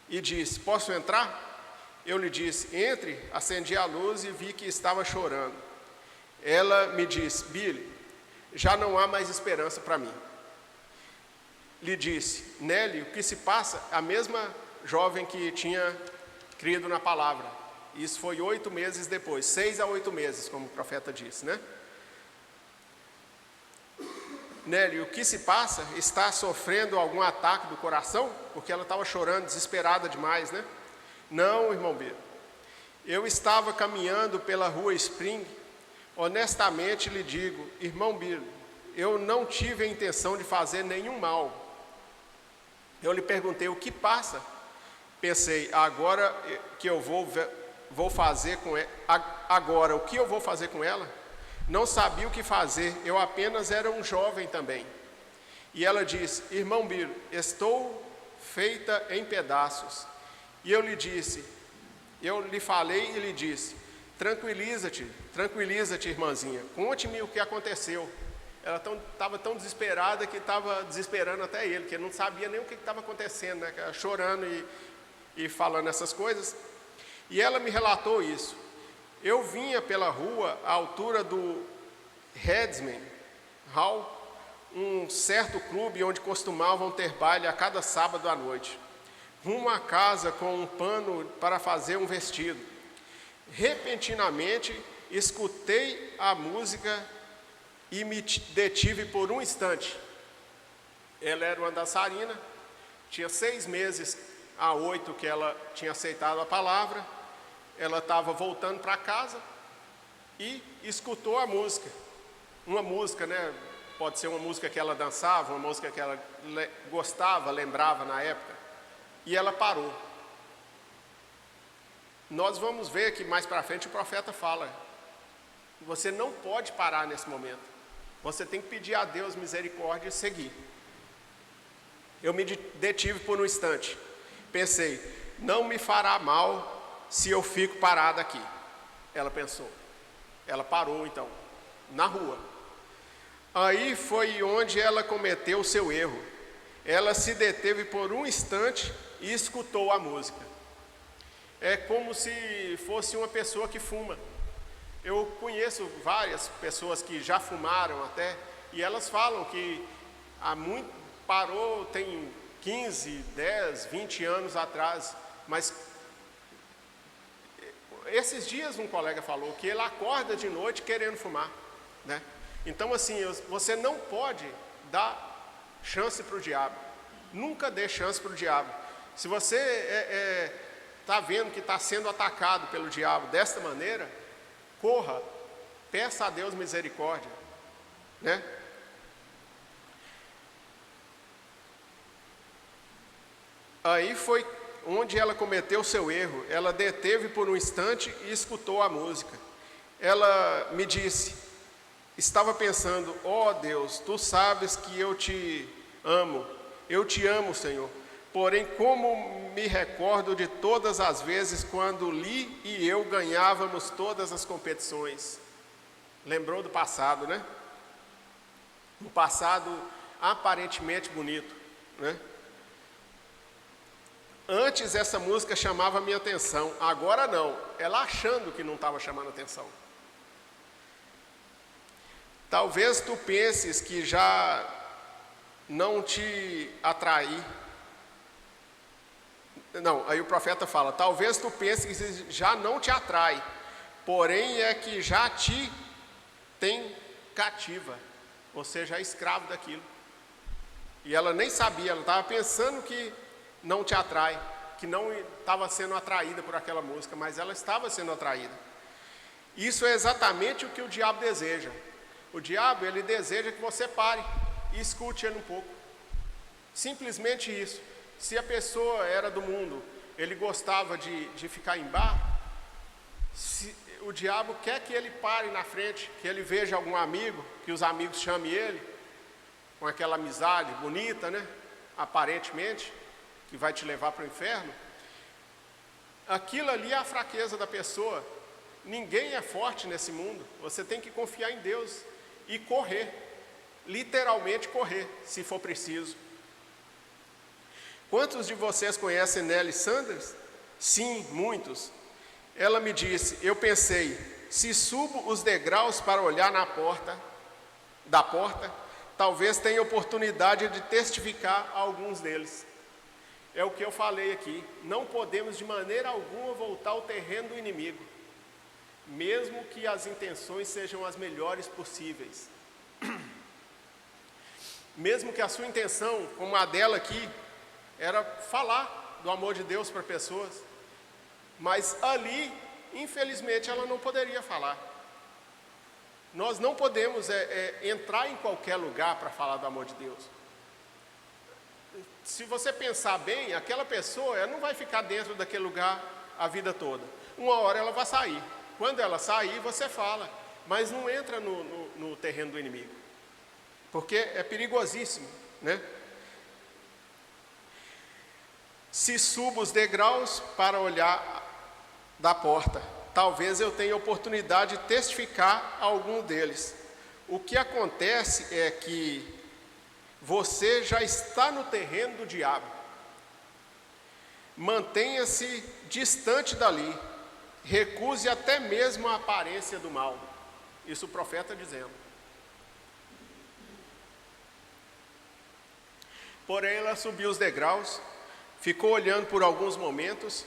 e disse: posso entrar? Eu lhe disse: entre. Acendi a luz e vi que estava chorando. Ela me disse: Billy, já não há mais esperança para mim. Lhe disse: Nelly, o que se passa? A mesma jovem que tinha crido na palavra. Isso foi 8 meses depois, 6 a 8 meses, como o profeta disse, né? Nelly, o que se passa? Está sofrendo algum ataque do coração? Porque ela estava chorando, desesperada demais, né? Não, irmão Bill. Eu estava caminhando pela rua Spring. Honestamente lhe digo, irmão Bill, eu não tive a intenção de fazer nenhum mal. Eu lhe perguntei: o que passa? Pensei: agora que eu vou fazer com ela. Agora, o que eu vou fazer com ela? Não sabia o que fazer, eu apenas era um jovem também. E ela disse: irmão Bill, estou feita em pedaços. E eu lhe falei e lhe disse: tranquiliza-te, irmãzinha, conte-me o que aconteceu. Ela estava tão desesperada que estava desesperando até ele, que ele não sabia nem o que estava acontecendo, né? Chorando e falando essas coisas. E ela me relatou isso. Eu vinha pela rua, à altura do Headsman Hall, um certo clube onde costumavam ter baile a cada sábado à noite, rumo à casa com um pano para fazer um vestido. Repentinamente, escutei a música e me detive por um instante. Ela era uma dançarina, tinha 6 meses a 8 que ela tinha aceitado a palavra. Ela estava voltando para casa e escutou a música. Uma música, né? Pode ser uma música que ela dançava, uma música que ela gostava, lembrava na época. E ela parou. Nós vamos ver que mais para frente o profeta fala: você não pode parar nesse momento. Você tem que pedir a Deus misericórdia e seguir. Eu me detive por um instante. Pensei: não me fará mal se eu fico parada aqui. Ela pensou. Ela parou então, na rua. Aí foi onde ela cometeu o seu erro. Ela se deteve por um instante e escutou a música. É como se fosse uma pessoa que fuma. Eu conheço várias pessoas que já fumaram até, e elas falam que parou tem 15, 10, 20 anos atrás, mas esses dias um colega falou que ele acorda de noite querendo fumar, né? Então assim, você não pode dar chance para o diabo. Nunca dê chance para o diabo. Se você está vendo que está sendo atacado pelo diabo desta maneira, corra, peça a Deus misericórdia, né? Aí foi onde ela cometeu o seu erro. Ela deteve por um instante e escutou a música. Ela me disse: estava pensando: ó Deus, tu sabes que eu te amo, Senhor. Porém, como me recordo de todas as vezes quando Li e eu ganhávamos todas as competições. Lembrou do passado, né? Um passado aparentemente bonito, né? Antes essa música chamava a minha atenção, agora não. Ela achando que não estava chamando atenção. Talvez tu penses que já não te atraí. Não, aí o profeta fala: talvez tu penses que já não te atrai, porém é que já te tem cativa. você já é escravo daquilo. E ela nem sabia, ela estava pensando que não te atrai, que não estava sendo atraída por aquela música, mas ela estava sendo atraída. Isso é exatamente o que o diabo deseja. O diabo, ele deseja que você pare e escute ele um pouco. Simplesmente isso. Se a pessoa era do mundo, ele gostava de ficar em bar, o diabo quer que ele pare na frente, que ele veja algum amigo, que os amigos chamem ele, com aquela amizade bonita, né? Aparentemente, que vai te levar para o inferno. Aquilo ali é a fraqueza da pessoa. Ninguém é forte nesse mundo. Você tem que confiar em Deus e correr, literalmente correr, se for preciso. Quantos de vocês conhecem Nelly Sanders? Sim, muitos. Ela me disse, eu pensei, se subo os degraus para olhar da porta, talvez tenha oportunidade de testificar a alguns deles. É o que eu falei aqui, não podemos de maneira alguma voltar ao terreno do inimigo, mesmo que as intenções sejam as melhores possíveis. Mesmo que a sua intenção, como a dela aqui, era falar do amor de Deus para pessoas, mas ali, infelizmente, ela não poderia falar. Nós não podemos entrar em qualquer lugar para falar do amor de Deus. Se você pensar bem, aquela pessoa ela não vai ficar dentro daquele lugar a vida toda. Uma hora ela vai sair. Quando ela sair, você fala, mas não entra no terreno do inimigo, porque é perigosíssimo, né? Se subo os degraus para olhar da porta, talvez eu tenha oportunidade de testificar a algum deles. O que acontece é que você já está no terreno do diabo. Mantenha-se distante dali. Recuse até mesmo a aparência do mal. Isso o profeta dizendo. Porém, ela subiu os degraus, ficou olhando por alguns momentos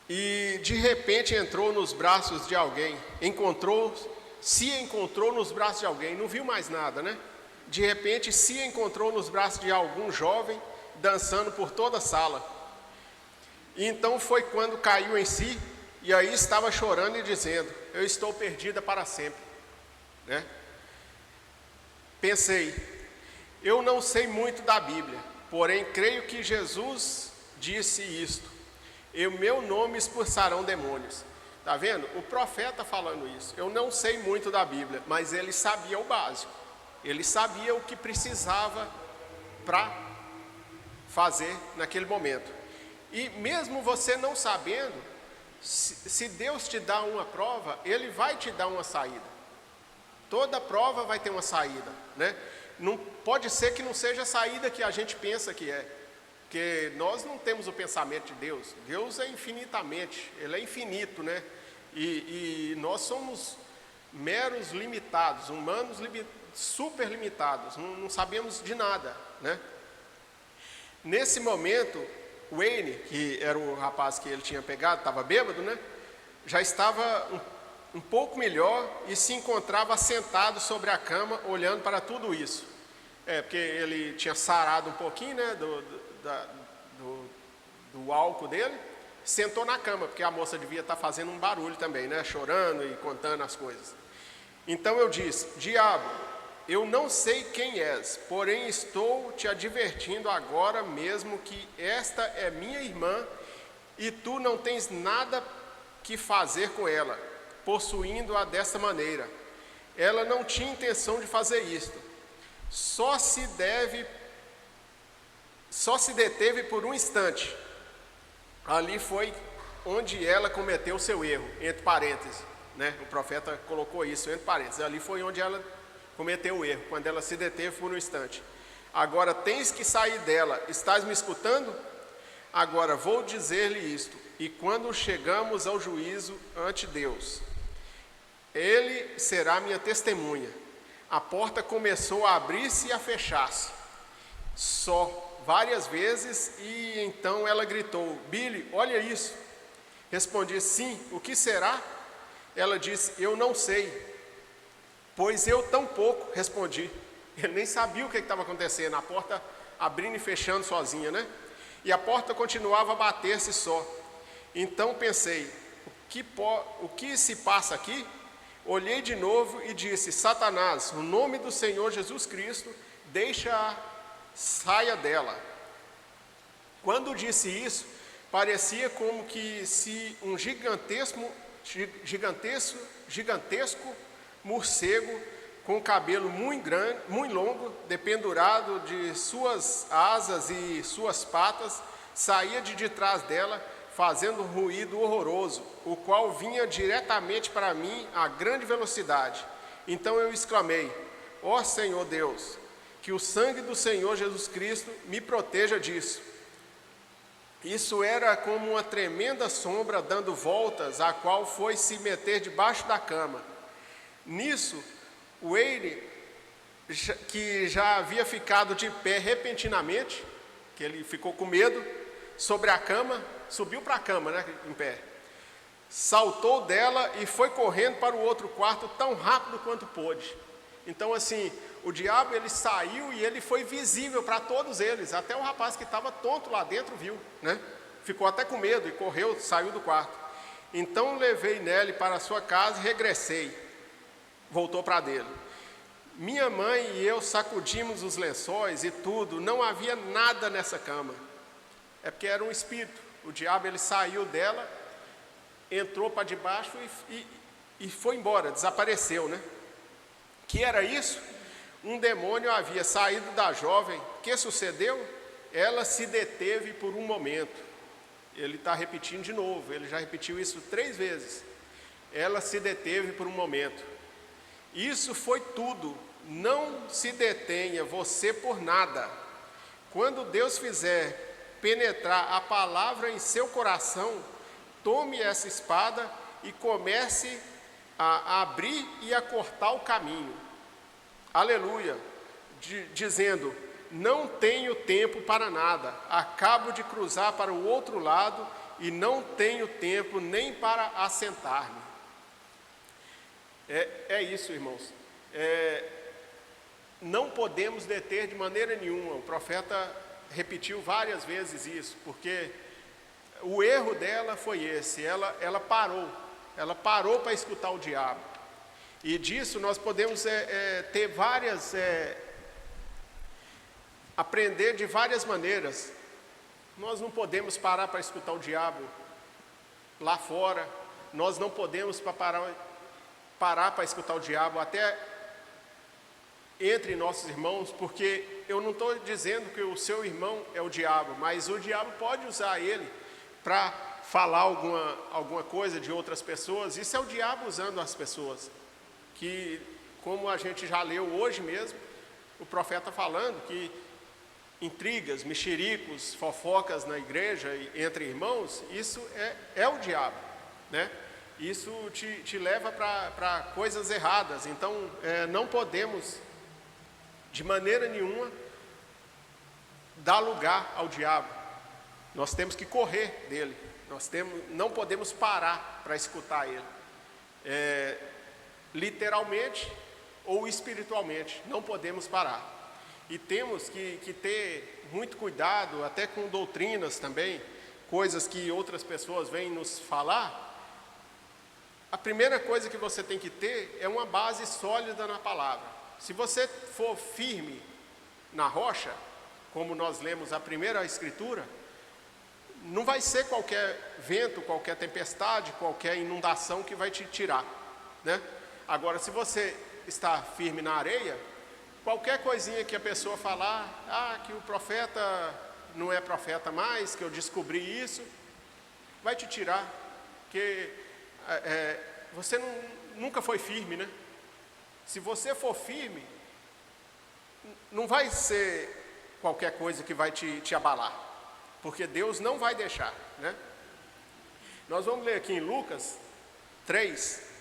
e de repente entrou nos braços de alguém. Se encontrou nos braços de alguém, não viu mais nada, né? De repente se encontrou nos braços de algum jovem dançando por toda a sala. E então foi quando caiu em si, e aí estava chorando e dizendo, eu estou perdida para sempre, né? Pensei, eu não sei muito da Bíblia, porém creio que Jesus disse isto, meu nome expulsarão demônios. Está vendo? O profeta falando isso, eu não sei muito da Bíblia, mas ele sabia o básico, ele sabia o que precisava para fazer naquele momento. E mesmo você não sabendo, se Deus te dá uma prova, Ele vai te dar uma saída. Toda prova vai ter uma saída, né? Não pode ser que não seja a saída que a gente pensa que é, porque nós não temos o pensamento de Deus. Deus é infinitamente, Ele é infinito, né? E nós somos meros limitados, humanos super limitados, não sabemos de nada, né? Nesse momento, Wayne, que era o rapaz que ele tinha pegado, estava bêbado, né? Já estava um pouco melhor e se encontrava sentado sobre a cama, olhando para tudo isso. Porque ele tinha sarado um pouquinho, né, do álcool dele, sentou na cama, porque a moça devia estar fazendo um barulho também, né, chorando e contando as coisas. Então eu disse, diabo, eu não sei quem és, porém estou te advertindo agora mesmo que esta é minha irmã e tu não tens nada que fazer com ela, possuindo-a desta maneira. Ela não tinha intenção de fazer isto, só se deteve por um instante. Ali foi onde ela cometeu o seu erro, entre parênteses, né? O profeta colocou isso entre parênteses, ali foi onde ela cometeu o erro, quando ela se deteve por um instante. Agora tens que sair dela, estás me escutando? Agora vou dizer-lhe isto, e quando chegamos ao juízo ante Deus, ele será minha testemunha. A porta começou a abrir-se e a fechar-se, só várias vezes, e então ela gritou, Billy, olha isso. Respondi, sim, o que será? Ela disse, eu não sei. Pois eu tampouco, respondi. Ele nem sabia o que estava acontecendo, a porta abrindo e fechando sozinha, né? E a porta continuava a bater-se só. Então pensei, o que se passa aqui? Olhei de novo e disse, Satanás, no nome do Senhor Jesus Cristo, deixa-a, saia dela. Quando disse isso, parecia como que se um gigantesco morcego com cabelo muito grande, muito longo, dependurado de suas asas e suas patas, saía de trás dela, fazendo um ruído horroroso, o qual vinha diretamente para mim a grande velocidade. Então eu exclamei, ó Senhor Deus, que o sangue do Senhor Jesus Cristo me proteja disso. Isso era como uma tremenda sombra dando voltas, a qual foi se meter debaixo da cama. Nisso, o Eire, que já havia ficado de pé repentinamente, que ele ficou com medo, sobre a cama, subiu para a cama, né, em pé, saltou dela e foi correndo para o outro quarto tão rápido quanto pôde. Então assim, o diabo ele saiu e ele foi visível para todos eles, até o rapaz que estava tonto lá dentro viu, né? Ficou até com medo e correu, saiu do quarto. Então levei Nelly para a sua casa e regressei, voltou para dele. Minha mãe e eu sacudimos os lençóis e tudo, não havia nada nessa cama. É porque era um espírito, o diabo ele saiu dela, entrou para debaixo e foi embora, desapareceu, né? Que era isso? Um demônio havia saído da jovem. O que sucedeu? Ela se deteve por um momento. Ele está repetindo de novo, ele já repetiu isso 3 vezes. Ela se deteve por um momento. Isso foi tudo. Não se detenha você por nada. Quando Deus fizer penetrar a palavra em seu coração, tome essa espada e comece a abrir e a cortar o caminho. Aleluia. Dizendo, não tenho tempo para nada, acabo de cruzar para o outro lado e não tenho tempo nem para assentar-me. É isso, irmãos. Não podemos deter de maneira nenhuma. O profeta repetiu várias vezes isso, porque o erro dela foi esse, ela parou para escutar o diabo. E disso nós podemos ter várias, aprender de várias maneiras. Nós não podemos parar para escutar o diabo lá fora, nós não podemos parar para escutar o diabo até entre nossos irmãos, porque eu não estou dizendo que o seu irmão é o diabo, mas o diabo pode usar ele para falar alguma coisa de outras pessoas. Isso é o diabo usando as pessoas, que como a gente já leu hoje mesmo, o profeta falando que intrigas, mexericos, fofocas na igreja entre irmãos, isso é o diabo, né? Isso te leva para coisas erradas. Então não podemos de maneira nenhuma dar lugar ao diabo. Nós temos que correr dele. Não podemos parar para escutar ele. Literalmente ou espiritualmente, não podemos parar. E temos que ter muito cuidado, até com doutrinas também, coisas que outras pessoas vêm nos falar. A primeira coisa que você tem que ter é uma base sólida na palavra. Se você for firme na rocha, como nós lemos a primeira escritura, não vai ser qualquer vento, qualquer tempestade, qualquer inundação que vai te tirar, né? Agora, se você está firme na areia, qualquer coisinha que a pessoa falar, que o profeta não é profeta mais, que eu descobri isso, vai te tirar, porque você nunca foi firme, né? Se você for firme, não vai ser qualquer coisa que vai te abalar, porque Deus não vai deixar, né? Nós vamos ler aqui em Lucas 3,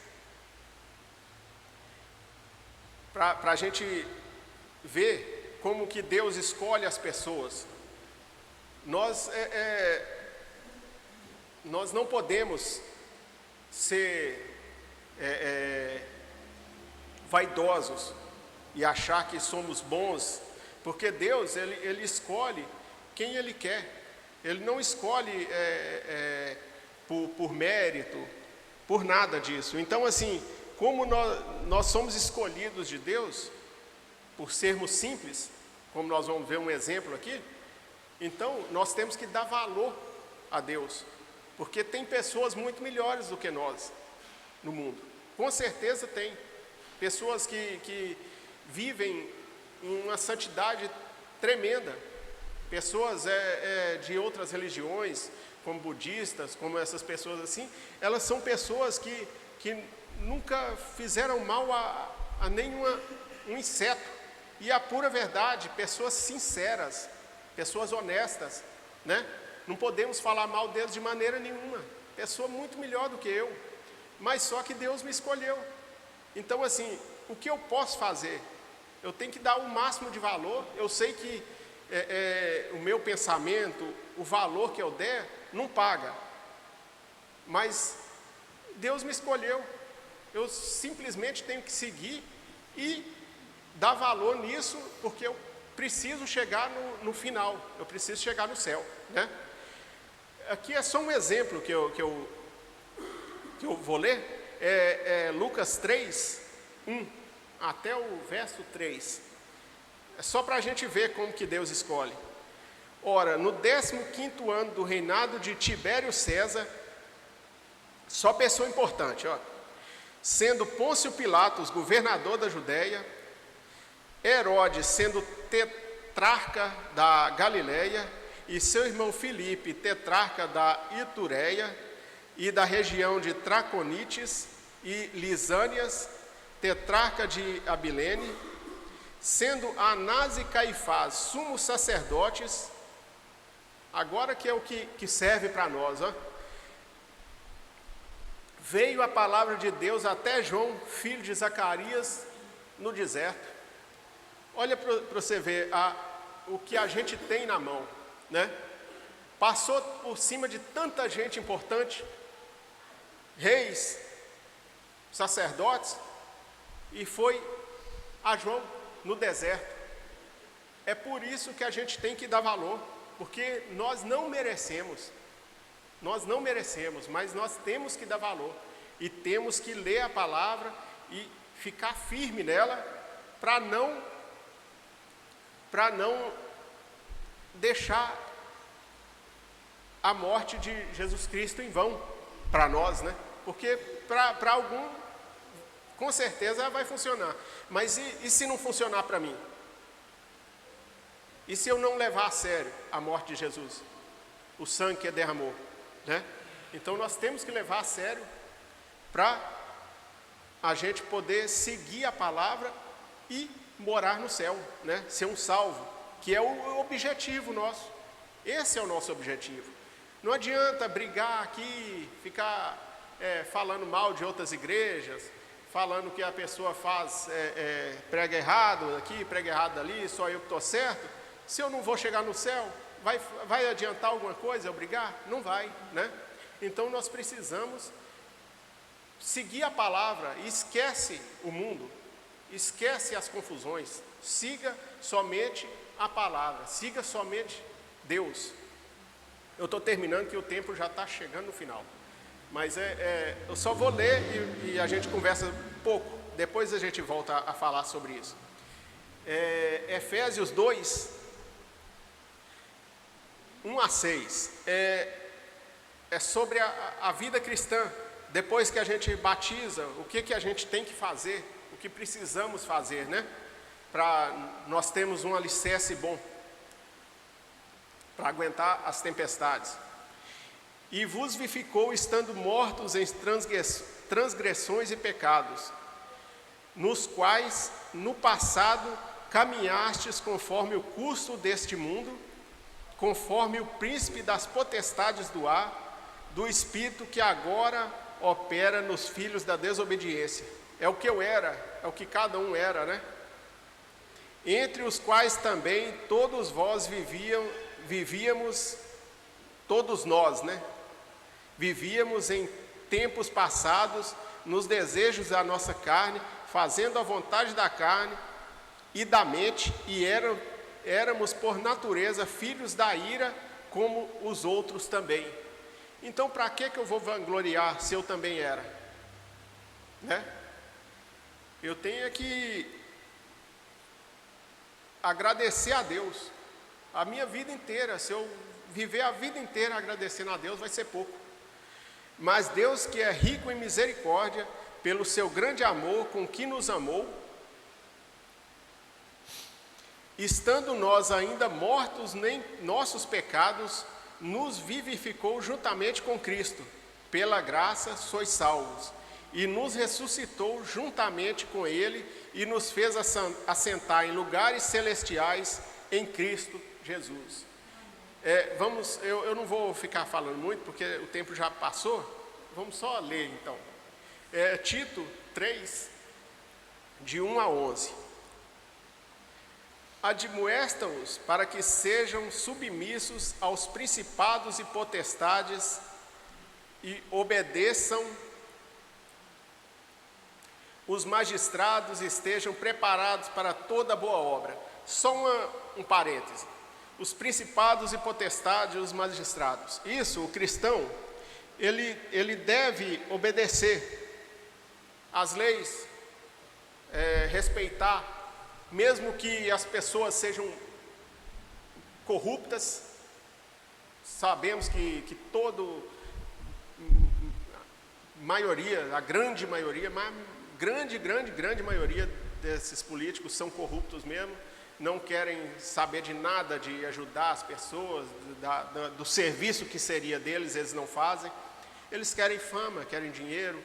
para a gente ver como que Deus escolhe as pessoas. Nós não podemos ser vaidosos e achar que somos bons, porque Deus, Ele escolhe quem Ele quer. Ele não escolhe por mérito, por nada disso. Então, assim, como nós somos escolhidos de Deus, por sermos simples, como nós vamos ver um exemplo aqui, então nós temos que dar valor a Deus, porque tem pessoas muito melhores do que nós no mundo. Com certeza tem pessoas que vivem uma santidade tremenda, pessoas de outras religiões, como budistas, como essas pessoas assim, elas são pessoas que nunca fizeram mal a um inseto. E a pura verdade, pessoas sinceras, pessoas honestas, né? Não podemos falar mal deles de maneira nenhuma. Pessoa muito melhor do que eu, mas só que Deus me escolheu. Então, assim, o que eu posso fazer? Eu tenho que dar o máximo de valor. Eu sei que o meu pensamento, o valor que eu der, não paga. Mas Deus me escolheu. Eu simplesmente tenho que seguir e dar valor nisso, porque eu preciso chegar no final. Eu preciso chegar no céu, né? Aqui é só um exemplo que eu vou ler. Lucas 3, 1 até o verso 3. É só para a gente ver como que Deus escolhe. Ora, no 15º ano do reinado de Tibério César, só pessoa importante, ó, sendo Pôncio Pilatos governador da Judéia, Herodes sendo tetrarca da Galileia, e seu irmão Filipe, tetrarca da Itureia e da região de Traconites e Lisânias, tetrarca de Abilene, sendo Anás e Caifás sumos sacerdotes. Agora que é o que serve para nós, ó. Veio a palavra de Deus até João, filho de Zacarias, no deserto. Olha para você ver o que a gente tem na mão, né? Passou por cima de tanta gente importante, reis, sacerdotes, e foi a João no deserto. É por isso que a gente tem que dar valor, porque nós não merecemos, mas nós temos que dar valor, e temos que ler a palavra e ficar firme nela, para não deixar a morte de Jesus Cristo em vão para nós, né? Porque para algum, com certeza vai funcionar, mas e se não funcionar para mim? E se eu não levar a sério a morte de Jesus, o sangue que derramou, né? Então nós temos que levar a sério para a gente poder seguir a palavra e morar no céu, né? Ser um salvo, que é o objetivo nosso. Esse é o nosso objetivo. Não adianta brigar aqui, ficar falando mal de outras igrejas, falando que a pessoa prega errado aqui, prega errado ali, só eu que estou certo. Se eu não vou chegar no céu, vai adiantar alguma coisa eu brigar? Não vai, né? Então nós precisamos seguir a palavra e esquece o mundo, esquece as confusões, siga somente a palavra, siga somente Deus. Eu estou terminando que o tempo já está chegando no final, mas eu só vou ler e a gente conversa um pouco, depois a gente volta a falar sobre isso. Efésios 2, 1 a 6, é sobre a vida cristã. Depois que a gente batiza, o que a gente tem que fazer, o que precisamos fazer, né? Para nós termos um alicerce bom, para aguentar as tempestades. E vos vivificou estando mortos em transgressões e pecados, nos quais no passado caminhastes conforme o curso deste mundo, conforme o príncipe das potestades do ar, do espírito que agora opera nos filhos da desobediência. É o que eu era, é o que cada um era, né? Entre os quais também todos vós vivíamos, todos nós, né? Vivíamos em tempos passados nos desejos da nossa carne, fazendo a vontade da carne e da mente, e éramos por natureza filhos da ira, como os outros também. Então, para que eu vou vangloriar se eu também era? Né? Eu tenho que agradecer a Deus. A minha vida inteira, se eu viver a vida inteira agradecendo a Deus, vai ser pouco. Mas Deus, que é rico em misericórdia, pelo seu grande amor com que nos amou, estando nós ainda mortos em nossos pecados, nos vivificou juntamente com Cristo. Pela graça sois salvos. E nos ressuscitou juntamente com Ele e nos fez assentar em lugares celestiais em Cristo Jesus. Eu não vou ficar falando muito, porque o tempo já passou. Vamos só ler então. Tito 3, de 1 a 11. Admoesta-os para que sejam submissos aos principados e potestades e obedeçam. Os magistrados estejam preparados para toda boa obra. Só um parêntese. Os principados e potestades e os magistrados. Isso, o cristão, ele deve obedecer às leis, respeitar, mesmo que as pessoas sejam corruptas. Sabemos que a grande maioria, grande maioria desses políticos são corruptos mesmo, não querem saber de nada de ajudar as pessoas, do serviço que seria deles, eles não fazem. Eles querem fama, querem dinheiro,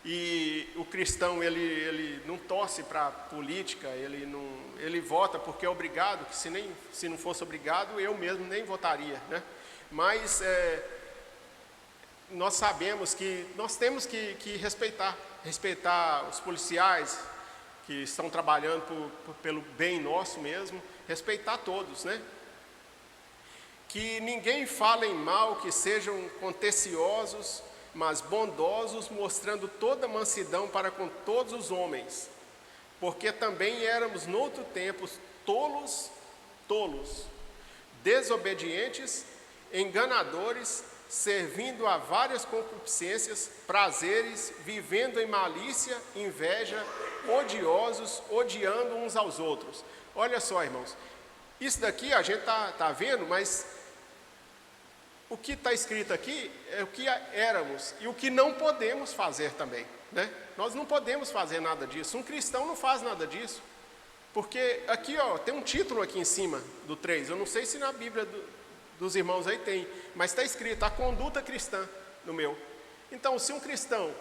e o cristão, ele não torce para a política, ele vota porque é obrigado, que se não fosse obrigado, eu mesmo nem votaria, né? Mas nós sabemos que nós temos que respeitar os policiais que estão trabalhando pelo bem nosso mesmo, respeitar todos, né? Que ninguém fale em mal, que sejam contenciosos, mas bondosos, mostrando toda mansidão para com todos os homens, porque também éramos noutro tempo tolos, desobedientes, enganadores, servindo a várias concupiscências, prazeres, vivendo em malícia, inveja, odiosos, odiando uns aos outros. Olha só, irmãos, isso daqui a gente tá vendo, mas o que está escrito aqui é o que éramos e o que não podemos fazer também, né? Nós não podemos fazer nada disso. Um cristão não faz nada disso, porque aqui, tem um título aqui em cima do 3. Eu não sei se na Bíblia dos irmãos aí tem, mas está escrito a conduta cristã no meu. Então, se um cristão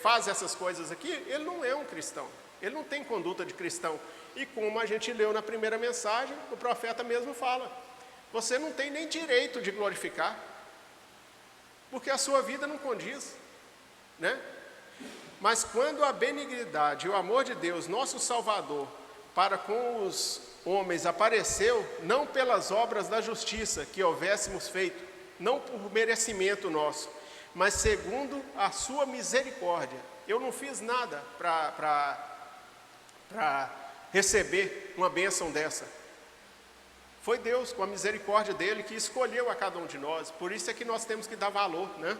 faz essas coisas aqui, ele não é um cristão, ele não tem conduta de cristão. E como a gente leu na primeira mensagem, o profeta mesmo fala: você não tem nem direito de glorificar, porque a sua vida não condiz, né? Mas quando a benignidade e o amor de Deus, nosso Salvador, para com os homens apareceu, não pelas obras da justiça que houvéssemos feito, não por merecimento nosso, mas segundo a sua misericórdia. Eu não fiz nada para receber uma bênção dessa. Foi Deus, com a misericórdia dele, que escolheu a cada um de nós. Por isso é que nós temos que dar valor, né?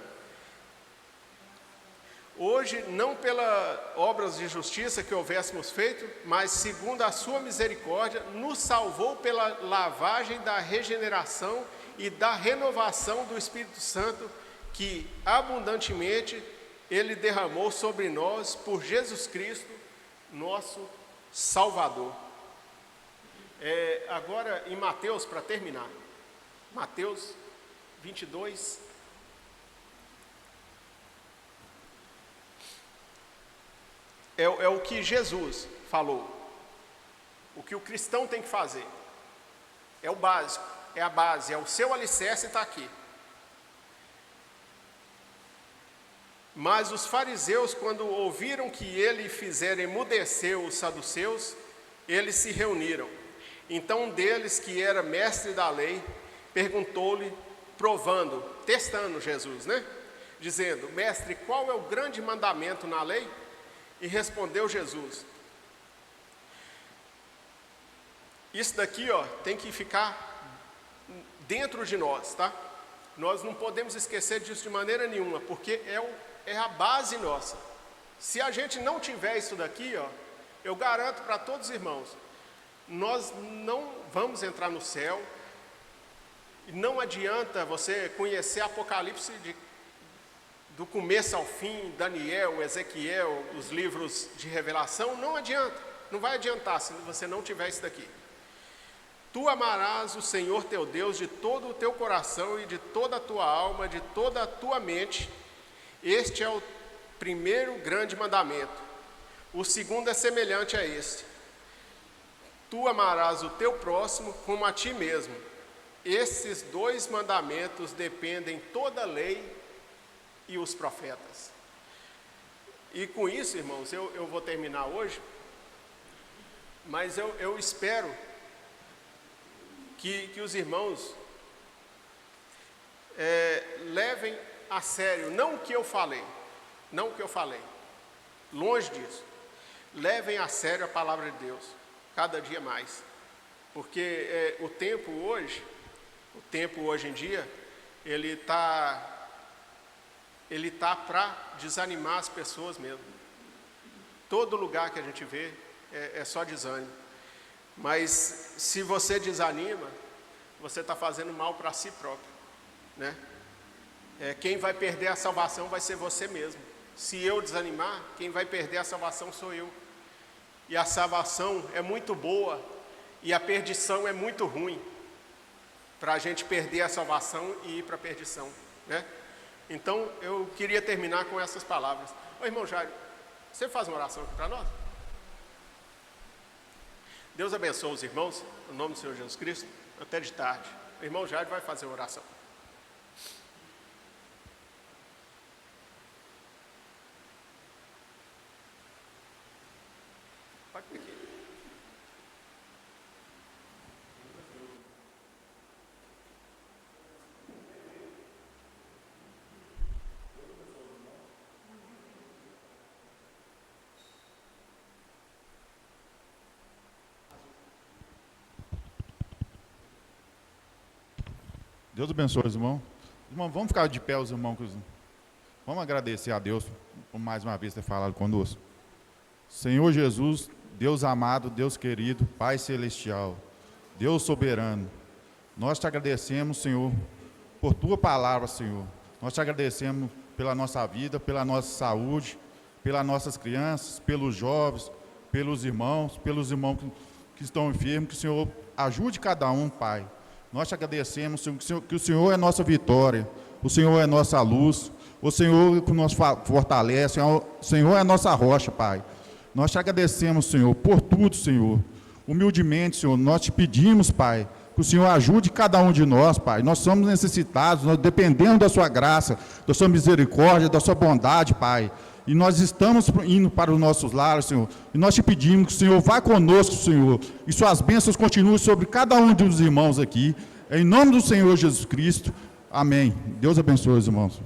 Hoje, não pelas obras de justiça que houvéssemos feito, mas segundo a sua misericórdia, nos salvou pela lavagem da regeneração e da renovação do Espírito Santo, que abundantemente ele derramou sobre nós por Jesus Cristo, nosso Salvador. Agora em Mateus, para terminar, Mateus 22, é o que Jesus falou, o que o cristão tem que fazer, é o básico, é a base, é o seu alicerce, está aqui. Mas os fariseus, quando ouviram que ele fizera emudecer os saduceus, eles se reuniram. Então um deles, que era mestre da lei, perguntou-lhe, provando, testando Jesus, né? dizendo: mestre, qual é o grande mandamento na lei? E respondeu Jesus: isso daqui, tem que ficar dentro de nós, tá? Nós não podemos esquecer disso de maneira nenhuma, porque é a base nossa. Se a gente não tiver isso daqui, eu garanto para todos os irmãos, nós não vamos entrar no céu. E não adianta você conhecer Apocalipse do começo ao fim, Daniel, Ezequiel, os livros de revelação, não adianta, não vai adiantar se você não tiver isso daqui. Tu amarás o Senhor teu Deus de todo o teu coração e de toda a tua alma, de toda a tua mente. Este é o primeiro grande mandamento. O segundo é semelhante a este: tu amarás o teu próximo como a ti mesmo. Esses dois mandamentos dependem toda a lei e os profetas. E com isso, irmãos, eu vou terminar hoje, mas eu espero que os irmãos levem a sério, não o que eu falei, longe disso. Levem a sério a palavra de Deus, cada dia mais, porque o tempo hoje em dia, ele tá para desanimar as pessoas mesmo. Todo lugar que a gente vê é só desânimo. Mas se você desanima, você está fazendo mal para si próprio, né? Quem vai perder a salvação vai ser você mesmo. Se eu desanimar, quem vai perder a salvação sou eu. E a salvação é muito boa e a perdição é muito ruim, para a gente perder a salvação e ir para a perdição, né? Então eu queria terminar com essas palavras. Ô irmão Jairo, você faz uma oração aqui para nós? Deus abençoe os irmãos, no nome do Senhor Jesus Cristo. Até de tarde, o irmão Jairo vai fazer uma oração. Pode vir aqui. Deus abençoe os irmãos. Irmão, vamos ficar de pé, os irmãos. Vamos agradecer a Deus por mais uma vez ter falado conosco. Senhor Jesus, Deus amado, Deus querido, Pai celestial, Deus soberano, nós te agradecemos, Senhor, por tua palavra, Senhor. Nós te agradecemos pela nossa vida, pela nossa saúde, pelas nossas crianças, pelos jovens, pelos irmãos que estão enfermos. Que o Senhor ajude cada um, Pai. Nós te agradecemos, Senhor, que o Senhor é nossa vitória, o Senhor é nossa luz, o Senhor que nos fortalece, o Senhor é nossa rocha, Pai. Nós te agradecemos, Senhor, por tudo, Senhor. Humildemente, Senhor, nós te pedimos, Pai, que o Senhor ajude cada um de nós, Pai. Nós somos necessitados, nós dependemos da sua graça, da sua misericórdia, da sua bondade, Pai. E nós estamos indo para os nossos lares, Senhor. E nós te pedimos que o Senhor vá conosco, Senhor. E suas bênçãos continuem sobre cada um dos irmãos aqui. Em nome do Senhor Jesus Cristo. Amém. Deus abençoe os irmãos.